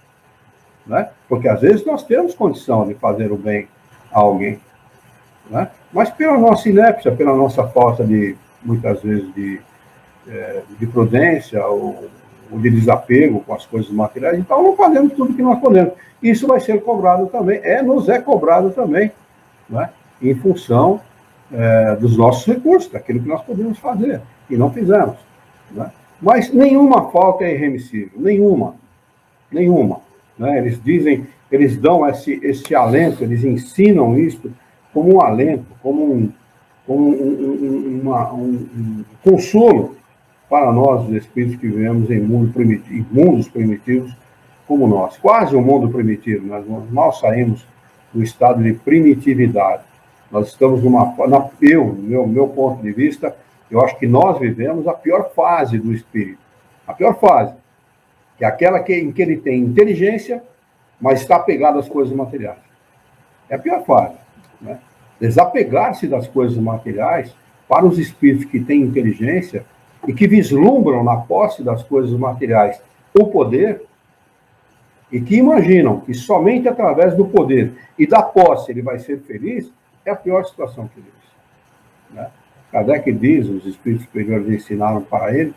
Né? Porque às vezes nós temos condição de fazer o bem a alguém. Né? Mas pela nossa inépcia, pela nossa falta de, muitas vezes, de prudência ou de desapego com as coisas materiais, então não fazemos tudo que nós podemos. Isso vai ser cobrado também, nos é cobrado também, né? Em função dos nossos recursos, daquilo que nós podemos fazer, e não fizemos. Né? Mas nenhuma falta é irremissível, nenhuma. Né? Eles dão esse alento, eles ensinam isso como um alento, como um consolo para nós, os espíritos que vivemos em mundos primitivos como nós. Quase um mundo primitivo, nós mal saímos do estado de primitividade. Nós estamos no meu ponto de vista, eu acho que nós vivemos a pior fase do espírito. A pior fase, que é aquela em que ele tem inteligência, mas está apegado às coisas materiais. É a pior fase. Né? Desapegar-se das coisas materiais para os espíritos que têm inteligência e que vislumbram na posse das coisas materiais o poder, e que imaginam que somente através do poder e da posse ele vai ser feliz, é a pior situação que ele diz. Né? Kardec diz, os espíritos superiores ensinaram para ele,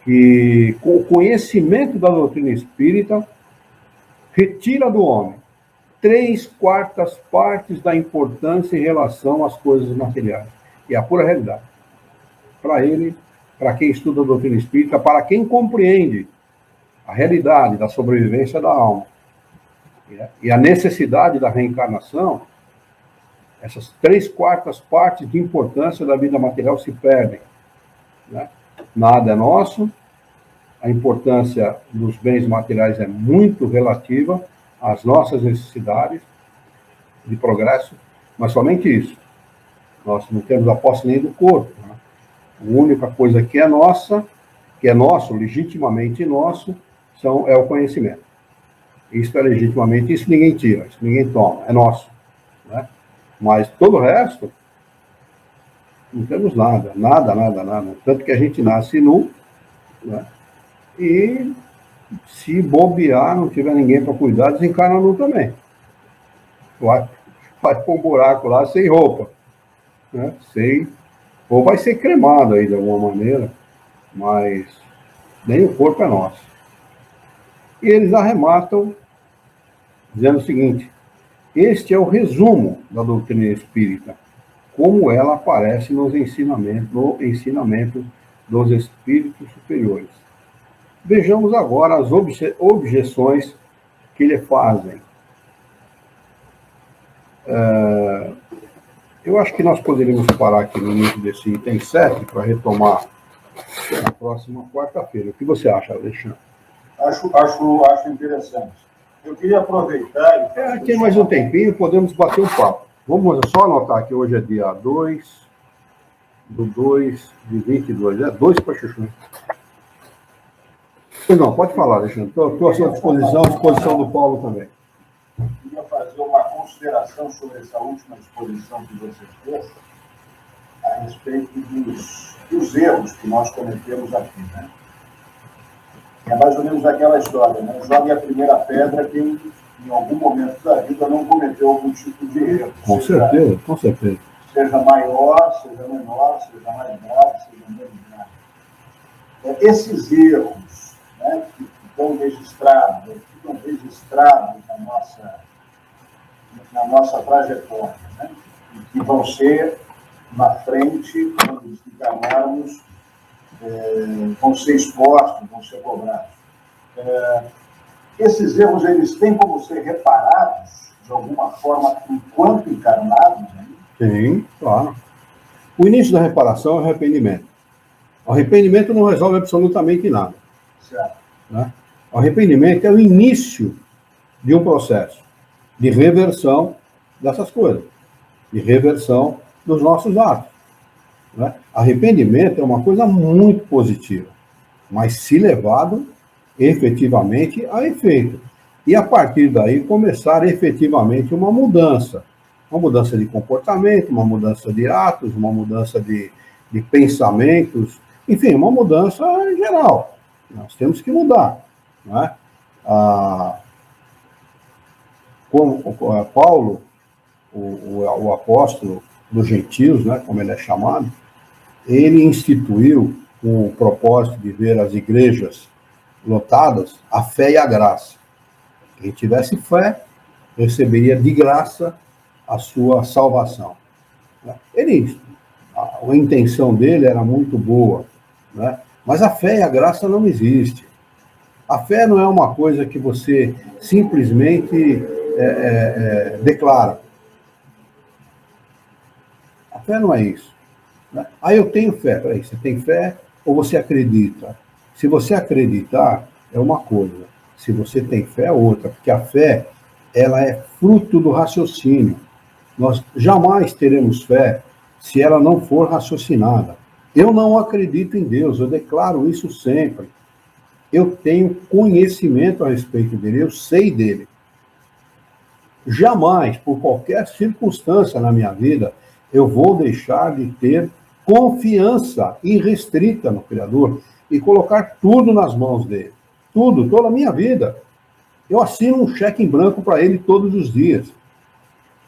que com o conhecimento da doutrina espírita, retira do homem 3/4 partes da importância em relação às coisas materiais. E é a pura realidade. Para ele, para quem estuda a doutrina espírita, para quem compreende a realidade da sobrevivência da alma e a necessidade da reencarnação, essas 3/4 partes de importância da vida material se perdem. Né? Nada é nosso, a importância dos bens materiais é muito relativa às nossas necessidades, de progresso, mas somente isso. Nós não temos a posse nem do corpo. Né? A única coisa que é nossa, que é nosso, legitimamente nosso, é o conhecimento. Isso é legitimamente, isso ninguém tira, isso ninguém toma, é nosso. Né? Mas todo o resto, não temos nada. Tanto que a gente nasce nu, né? E se bobear, não tiver ninguém para cuidar, desencarna nu também. Vai para um buraco lá sem roupa. Né? Ou vai ser cremado aí de alguma maneira, mas nem o corpo é nosso. E eles arrematam dizendo o seguinte: este é o resumo da doutrina espírita, como ela aparece no ensinamento dos espíritos superiores. Vejamos agora as objeções que lhe fazem. Eu acho que nós poderíamos parar aqui no início desse item 7 para retomar na próxima quarta-feira. O que você acha, Alexandre? Acho interessante. Eu queria aproveitar... Tem mais um tempinho, podemos bater um papo. Vamos só anotar que hoje é dia 2/2 de 22, né? 2 para Chuchu. Pois não, pode falar, Alexandre. Estou à sua disposição, à disposição do Paulo também. Eu queria fazer uma consideração sobre essa última exposição que você fez, a respeito dos erros que nós cometemos aqui, né? É mais ou menos aquela história, né? Jogue a primeira pedra quem, em algum momento da vida, não cometeu algum tipo de erro. Com certeza, com certeza. Seja maior, seja menor, seja mais grave, seja menos grave. Esses erros, né, que ficam registrados na nossa trajetória, né, e que vão ser, na frente, quando desencarnarmos, vão ser expostos, vão ser cobrados. Esses erros, eles têm como ser reparados, de alguma forma, enquanto encarnados, né? Sim, claro. O início da reparação é o arrependimento. O arrependimento não resolve absolutamente nada. Certo. Né? O arrependimento é o início de um processo de reversão dessas coisas, de reversão dos nossos atos. Né? Arrependimento é uma coisa muito positiva, mas se levado efetivamente a efeito. E a partir daí começar efetivamente uma mudança de comportamento, uma mudança de atos, uma mudança de pensamentos, enfim, uma mudança em geral. Nós temos que mudar. Né? Como Paulo, o apóstolo dos gentios, né, como ele é chamado, ele instituiu com o propósito de ver as igrejas lotadas, a fé e a graça. Quem tivesse fé, receberia de graça a sua salvação. A intenção dele era muito boa, né? Mas a fé e a graça não existem. A fé não é uma coisa que você simplesmente declara. A fé não é isso. Né? Eu tenho fé. Peraí, você tem fé ou você acredita? Se você acreditar, é uma coisa. Se você tem fé, é outra. Porque a fé, ela é fruto do raciocínio. Nós jamais teremos fé se ela não for raciocinada. Eu não acredito em Deus, eu declaro isso sempre. Eu tenho conhecimento a respeito dele, eu sei dele. Jamais, por qualquer circunstância na minha vida, eu vou deixar de ter confiança irrestrita no Criador e colocar tudo nas mãos dele. Tudo, toda a minha vida. Eu assino um cheque em branco para ele todos os dias.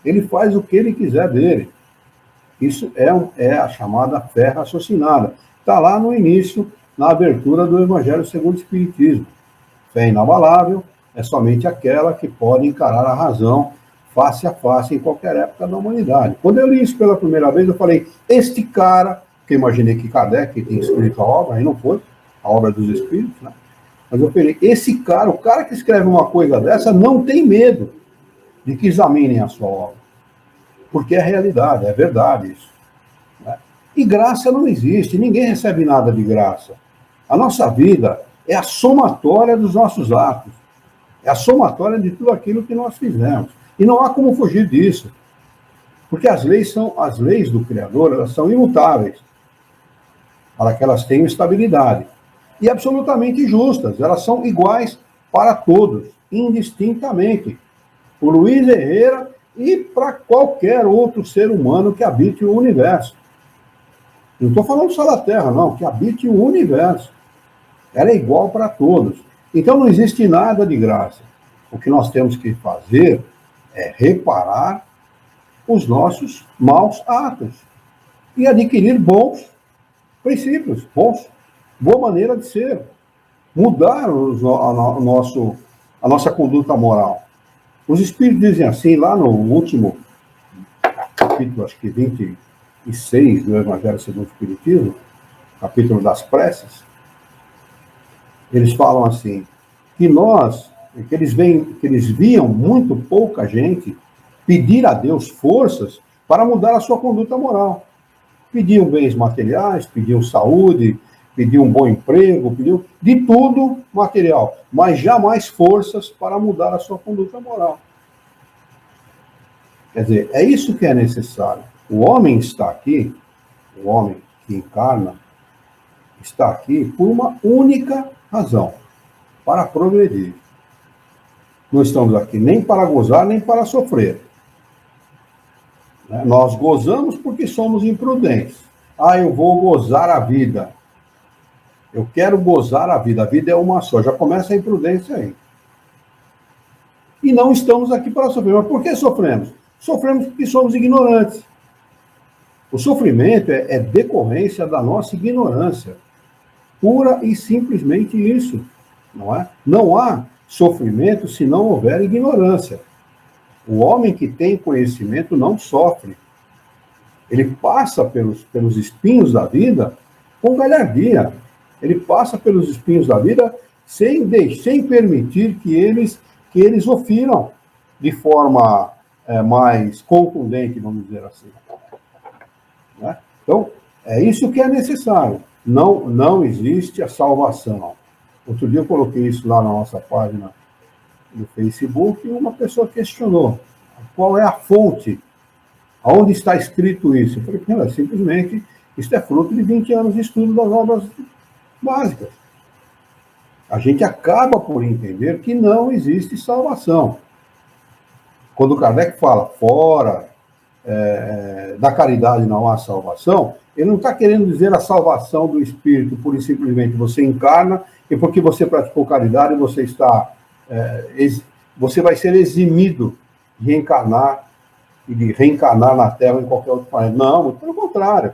Ele faz o que ele quiser dele. Isso é a chamada fé raciocinada. Está lá no início, na abertura do Evangelho segundo o Espiritismo. Fé inabalável é somente aquela que pode encarar a razão face a face em qualquer época da humanidade. Quando eu li isso pela primeira vez, eu falei, este cara, que eu imaginei que Kardec tinha escrito a obra, aí não foi, a obra dos Espíritos, né? Mas eu falei, esse cara, o cara que escreve uma coisa dessa, não tem medo de que examinem a sua obra. Porque é realidade, é verdade isso. Né? E graça não existe, ninguém recebe nada de graça. A nossa vida é a somatória dos nossos atos. É a somatória de tudo aquilo que nós fizemos. E não há como fugir disso. Porque as leis do Criador, elas são imutáveis, para que elas tenham estabilidade. E absolutamente justas, elas são iguais para todos, indistintamente. Por Luiz Herrera e para qualquer outro ser humano que habite o universo. Não estou falando só da Terra, não, que habite o universo. Ela é igual para todos. Então não existe nada de graça. O que nós temos que fazer é reparar os nossos maus atos e adquirir bons princípios, boa maneira de ser, mudar a nossa conduta moral. Os Espíritos dizem assim, lá no último capítulo, acho que 26 do Evangelho segundo o Espiritismo, capítulo das preces, eles falam assim, que eles viam muito pouca gente pedir a Deus forças para mudar a sua conduta moral. Pediam bens materiais, pediam saúde, pediam um bom emprego, pediam de tudo material, mas jamais forças para mudar a sua conduta moral. Quer dizer, é isso que é necessário. O homem está aqui, o homem que encarna, está aqui por uma única razão, para progredir. Não estamos aqui nem para gozar, nem para sofrer. Nós gozamos porque somos imprudentes. Eu vou gozar a vida. Eu quero gozar a vida é uma só. Já começa a imprudência aí. E não estamos aqui para sofrer. Mas por que sofremos? Sofremos porque somos ignorantes. O sofrimento é decorrência da nossa ignorância. Pura e simplesmente isso. Não é? Não há sofrimento se não houver ignorância. O homem que tem conhecimento não sofre. Ele passa pelos espinhos da vida com galhardia. Ele passa pelos espinhos da vida sem permitir que eles o firam de forma mais contundente, vamos dizer assim. Né? Então, é isso que é necessário. Não existe a salvação. Outro dia eu coloquei isso lá na nossa página no Facebook e uma pessoa questionou qual é a fonte, aonde está escrito isso. Eu falei, simplesmente, isso é fruto de 20 anos de estudo das obras básicas. A gente acaba por entender que não existe salvação. Quando Kardec fala fora da caridade não há salvação, ele não está querendo dizer a salvação do espírito, pura e simplesmente você encarna e porque você praticou caridade você vai ser eximido de encarnar e de reencarnar na Terra ou em qualquer outro planeta. Não, muito pelo contrário.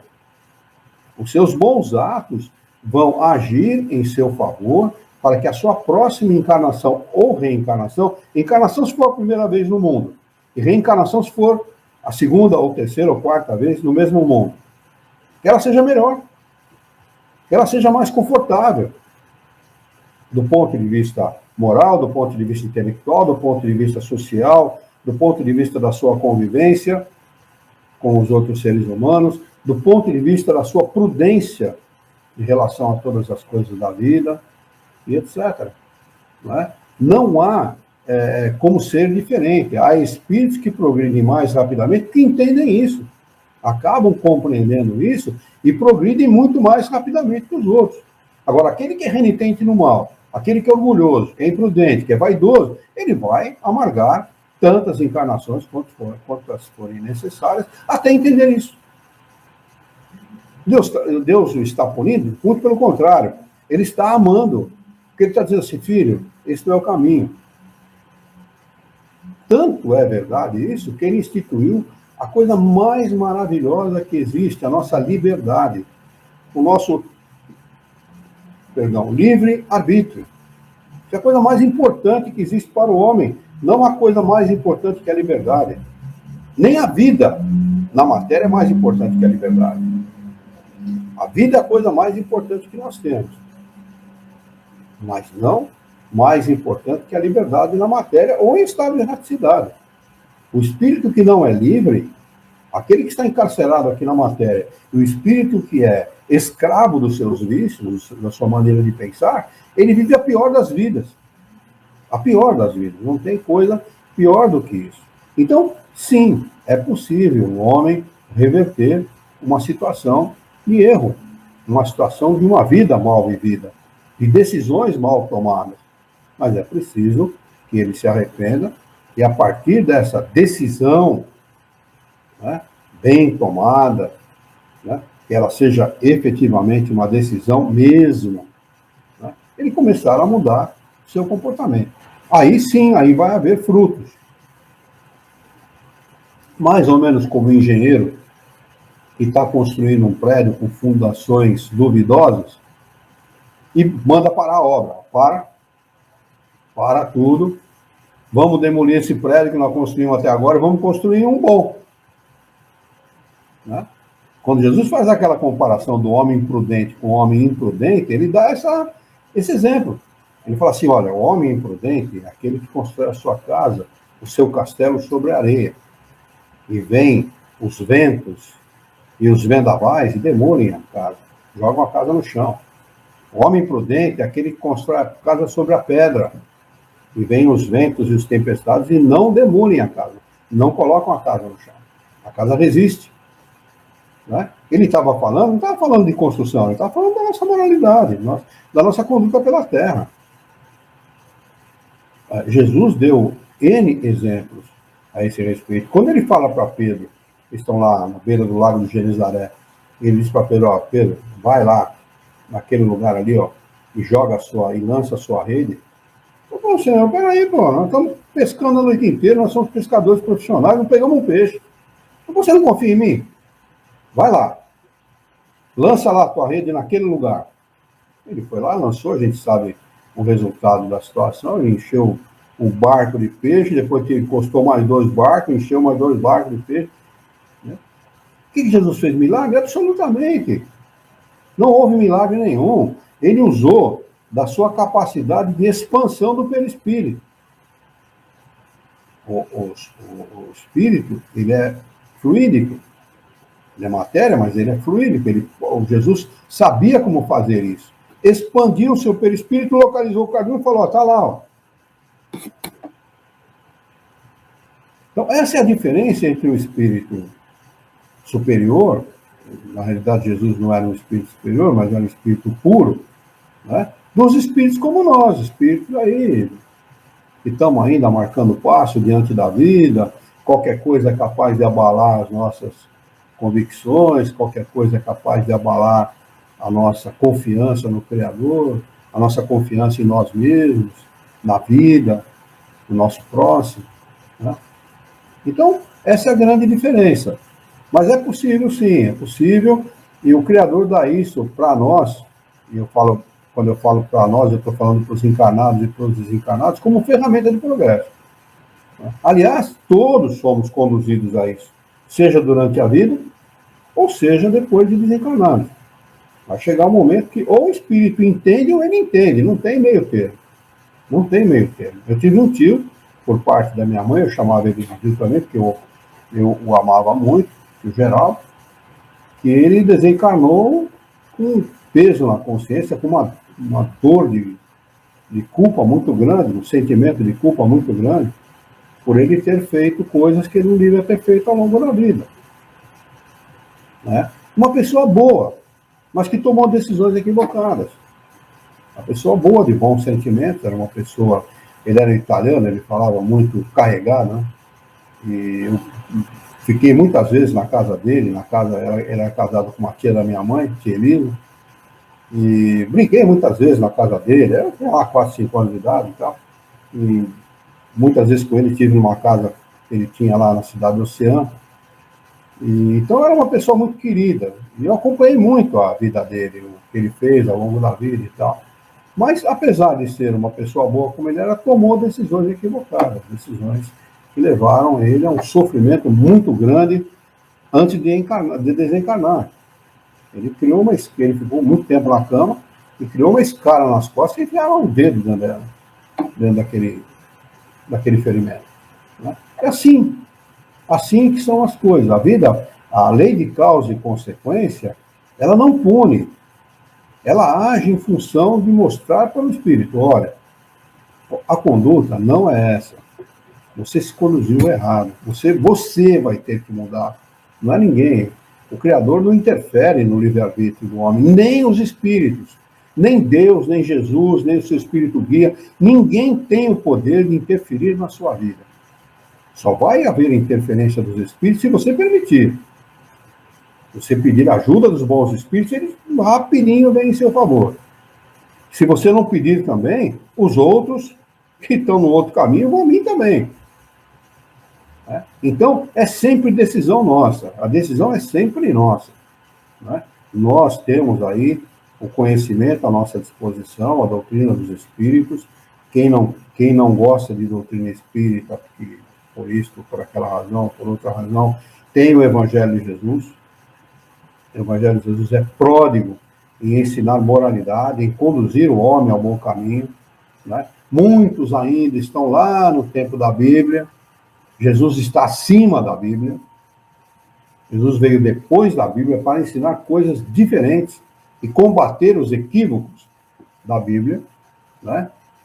Os seus bons atos vão agir em seu favor para que a sua próxima encarnação ou reencarnação, encarnação se for a primeira vez no mundo, e reencarnação se for a segunda ou terceira ou quarta vez no mesmo mundo, que ela seja melhor, que ela seja mais confortável, do ponto de vista moral, do ponto de vista intelectual, do ponto de vista social, do ponto de vista da sua convivência com os outros seres humanos, do ponto de vista da sua prudência em relação a todas as coisas da vida, e etc. Não há como ser diferente. Há espíritos que progridem mais rapidamente, que entendem isso, acabam compreendendo isso e progridem muito mais rapidamente que os outros. Agora, aquele que é renitente no mal, aquele que é orgulhoso, que é imprudente, que é vaidoso, ele vai amargar tantas encarnações quantas forem necessárias até entender isso. Deus o está punindo? Muito pelo contrário. Ele está amando. Porque ele está dizendo assim, filho, esse não é o caminho. Tanto é verdade isso, que ele instituiu a coisa mais maravilhosa que existe, a nossa liberdade. O nosso, livre-arbítrio. Isso é a coisa mais importante que existe para o homem. Não há coisa mais importante que a liberdade. Nem a vida na matéria é mais importante que a liberdade. A vida é a coisa mais importante que nós temos. Mas não mais importante que a liberdade na matéria ou em estado de erraticidade. O espírito que não é livre, aquele que está encarcerado aqui na matéria, e o espírito que é escravo dos seus vícios, da sua maneira de pensar, ele vive a pior das vidas. A pior das vidas. Não tem coisa pior do que isso. Então, sim, é possível o homem reverter uma situação de erro, uma situação de uma vida mal vivida, de decisões mal tomadas. Mas é preciso que ele se arrependa e, a partir dessa decisão, né, bem tomada, né, que ela seja efetivamente uma decisão mesmo, né, ele começar a mudar seu comportamento. Aí sim, aí vai haver frutos. Mais ou menos como um engenheiro que está construindo um prédio com fundações duvidosas e manda parar a obra. Para tudo. Vamos demolir esse prédio que nós construímos até agora, vamos construir um bom. Né? Quando Jesus faz aquela comparação do homem prudente com o homem imprudente, ele dá esse exemplo. Ele fala assim, olha, o homem imprudente é aquele que constrói a sua casa, o seu castelo sobre a areia. E vem os ventos e os vendavais e demolem a casa, jogam a casa no chão. O homem prudente é aquele que constrói a casa sobre a pedra. E vem os ventos e os tempestades e não demolem a casa, não colocam a casa no chão. A casa resiste. Né? Ele estava falando, não estava falando de construção, ele estava falando da nossa moralidade, da nossa conduta pela terra. Jesus deu N exemplos a esse respeito. Quando ele fala para Pedro, que estão lá na beira do lago de Genezaré, ele diz para Pedro, ó, Pedro, vai lá, naquele lugar ali, ó, e lança a sua rede. Pô, senhor, peraí, pô, nós estamos pescando a noite inteira, nós somos pescadores profissionais, não pegamos um peixe. Você não confia em mim? Vai lá. Lança lá a tua rede naquele lugar. Ele foi lá, lançou, a gente sabe o resultado da situação, ele encheu um barco de peixe, depois que encostou mais 2 barcos, encheu mais 2 barcos de peixe. Né? O que Jesus fez? Milagre? Absolutamente. Não houve milagre nenhum. Ele usou da sua capacidade de expansão do perispírito. O espírito, ele é fluídico. Ele é matéria, mas ele é fluídico. Jesus sabia como fazer isso. Expandiu o seu perispírito, localizou o caminho e falou, ó, tá lá, ó. Então, essa é a diferença entre o espírito superior, na realidade Jesus não era um espírito superior, mas era um espírito puro, né? Dos espíritos como nós, espíritos aí, que estamos ainda marcando passo diante da vida, qualquer coisa é capaz de abalar as nossas convicções, qualquer coisa é capaz de abalar a nossa confiança no Criador, a nossa confiança em nós mesmos, na vida, no nosso próximo. Né? Então, essa é a grande diferença. Mas é possível, sim, é possível, e o Criador dá isso para nós, e quando eu falo para nós, eu estou falando para os encarnados e para os desencarnados, como ferramenta de progresso. Aliás, todos somos conduzidos a isso, seja durante a vida, ou seja depois de desencarnados. Vai chegar um momento que ou o espírito entende ou ele entende, não tem meio termo. Não tem meio termo. Eu tive um tio, por parte da minha mãe, eu chamava ele de tio também, porque eu o amava muito, o Geraldo, que ele desencarnou com peso na consciência, com uma dor de culpa muito grande, um sentimento de culpa muito grande, por ele ter feito coisas que ele não devia ter feito ao longo da vida. Né? Uma pessoa boa, mas que tomou decisões equivocadas. Uma pessoa boa, de bons sentimentos, era uma pessoa... Ele era italiano, ele falava muito carregado, né? E eu fiquei muitas vezes na casa dele, ele era casado com uma tia da minha mãe, tia Elisa, e brinquei muitas vezes na casa dele, eu tinha lá 4, 5 anos de idade e tal, e muitas vezes com ele estive numa casa que ele tinha lá na cidade do Oceano, e então era uma pessoa muito querida, e eu acompanhei muito a vida dele, o que ele fez ao longo da vida e tal. Mas, apesar de ser uma pessoa boa como ele era, tomou decisões equivocadas, decisões que levaram ele a um sofrimento muito grande antes de desencarnar. Ele ficou muito tempo na cama e criou uma escara nas costas e enfiava um dedo dentro daquele ferimento. Né? É assim que são as coisas. A vida, a lei de causa e consequência, ela não pune. Ela age em função de mostrar para o espírito, olha, a conduta não é essa. Você se conduziu errado. Você vai ter que mudar. Não é ninguém. O Criador não interfere no livre-arbítrio do homem, nem os espíritos. Nem Deus, nem Jesus, nem o seu espírito guia. Ninguém tem o poder de interferir na sua vida. Só vai haver interferência dos espíritos se você permitir. Você pedir ajuda dos bons espíritos, eles rapidinho vêm em seu favor. Se você não pedir também, os outros que estão no outro caminho vão vir também. Então, é sempre decisão nossa. A decisão é sempre nossa. Nós temos aí o conhecimento à nossa disposição, a doutrina dos espíritos. Quem não gosta de doutrina espírita, por isto, por aquela razão, por outra razão, tem o Evangelho de Jesus. O Evangelho de Jesus é pródigo em ensinar moralidade, em conduzir o homem ao bom caminho. Muitos ainda estão lá no tempo da Bíblia. Jesus está acima da Bíblia. Jesus veio depois da Bíblia para ensinar coisas diferentes e combater os equívocos da Bíblia.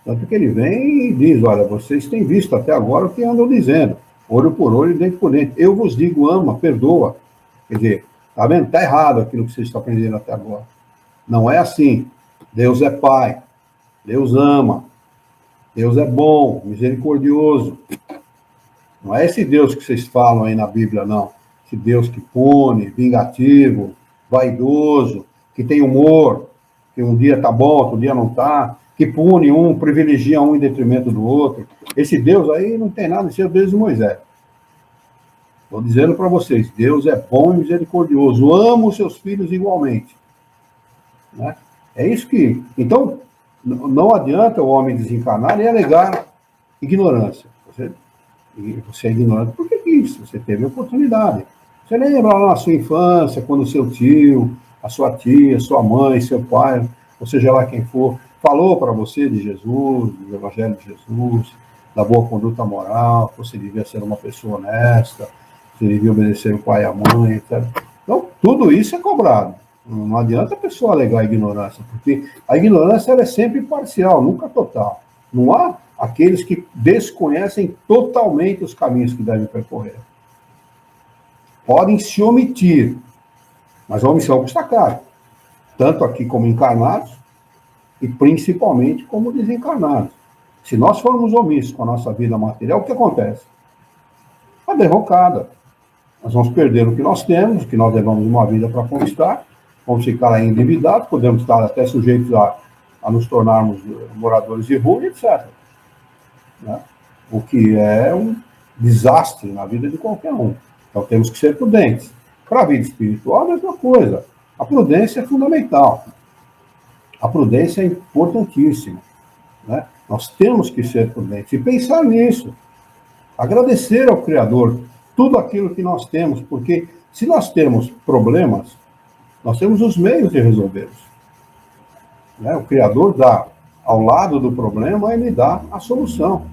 Tanto que ele vem e diz, olha, vocês têm visto até agora o que andam dizendo. Olho por olho e dente por dente. Eu vos digo, ama, perdoa. Quer dizer, está vendo? Está errado aquilo que vocês estão aprendendo até agora. Não é assim. Deus é Pai. Deus ama. Deus é bom, misericordioso. Não é esse Deus que vocês falam aí na Bíblia, não. Esse Deus que pune, vingativo, vaidoso, que tem humor, que um dia está bom, outro dia não está, que pune um, privilegia um em detrimento do outro. Esse Deus aí não tem nada de ser o Deus de Moisés. Estou dizendo para vocês, Deus é bom e misericordioso, ama os seus filhos igualmente. É isso que... Então, não adianta o homem desencarnar e alegar ignorância. Você é ignorante. Por que isso? Você teve oportunidade. Você lembra lá na sua infância, quando seu tio, a sua tia, sua mãe, seu pai, ou seja lá quem for, falou para você de Jesus, do Evangelho de Jesus, da boa conduta moral, que você devia ser uma pessoa honesta, você devia obedecer o pai e a mãe, etc. Então, tudo isso é cobrado. Não adianta a pessoa alegar a ignorância, porque a ignorância ela é sempre parcial, nunca total. Não há aqueles que desconhecem totalmente os caminhos que devem percorrer. Podem se omitir, mas a omissão custa caro. Tanto aqui como encarnados, e principalmente como desencarnados. Se nós formos omissos com a nossa vida material, o que acontece? A derrocada. Nós vamos perder o que nós temos, o que nós levamos uma vida para conquistar, vamos ficar aí endividados, podemos estar até sujeitos a nos tornarmos moradores de rua, etc. O que é um desastre na vida de qualquer um. Então temos que ser prudentes. Para a vida espiritual, a mesma coisa. A prudência é fundamental. A prudência é importantíssima. Nós temos que ser prudentes e pensar nisso. Agradecer ao Criador tudo aquilo que nós temos, porque se nós temos problemas, nós temos os meios de resolvê-los. O Criador dá, ao lado do problema, ele dá a solução.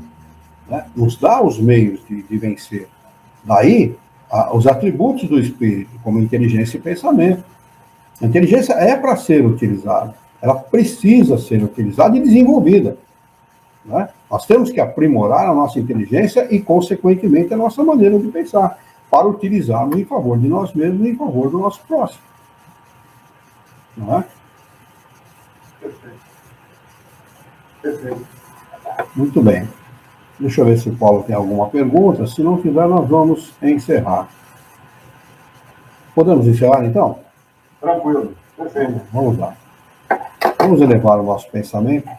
Nos dá os meios de vencer. Daí, os atributos do espírito, como inteligência e pensamento. A inteligência é para ser utilizada. Ela precisa ser utilizada e desenvolvida. Nós temos que aprimorar a nossa inteligência e, consequentemente, a nossa maneira de pensar, para utilizarmos em favor de nós mesmos e em favor do nosso próximo. Não é? Perfeito. Muito bem. Deixa eu ver se o Paulo tem alguma pergunta. Se não tiver, nós vamos encerrar. Podemos encerrar, então? Tranquilo. Perfeito. Vamos lá. Vamos elevar o nosso pensamento,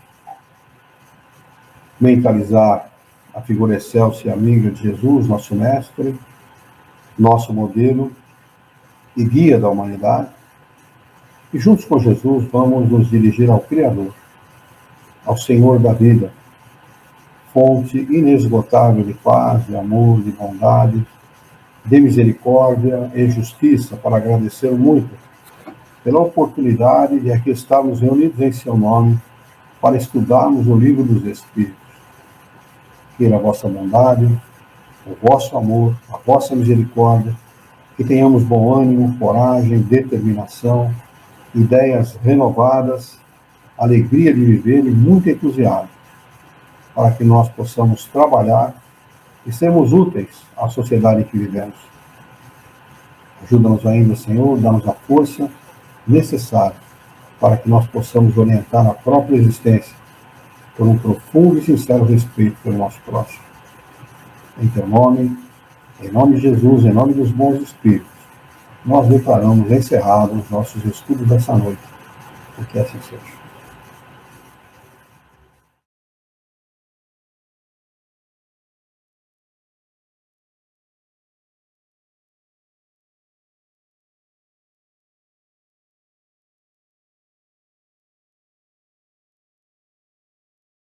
mentalizar a figura excelsa e amiga de Jesus, nosso mestre, nosso modelo e guia da humanidade. E juntos com Jesus vamos nos dirigir ao Criador, ao Senhor da vida, fonte inesgotável de paz, de amor, de bondade, de misericórdia e justiça, para agradecer muito pela oportunidade de aqui estarmos reunidos em seu nome para estudarmos o livro dos Espíritos. Queira a vossa bondade, o vosso amor, a vossa misericórdia, que tenhamos bom ânimo, coragem, determinação, ideias renovadas, alegria de viver e muito entusiasmo, para que nós possamos trabalhar e sermos úteis à sociedade em que vivemos. Ajuda-nos ainda, Senhor, dá-nos a força necessária para que nós possamos orientar a própria existência por um profundo e sincero respeito pelo nosso próximo. Em teu nome, em nome de Jesus, em nome dos bons espíritos, nós declaramos encerrados os nossos estudos dessa noite. Que assim seja.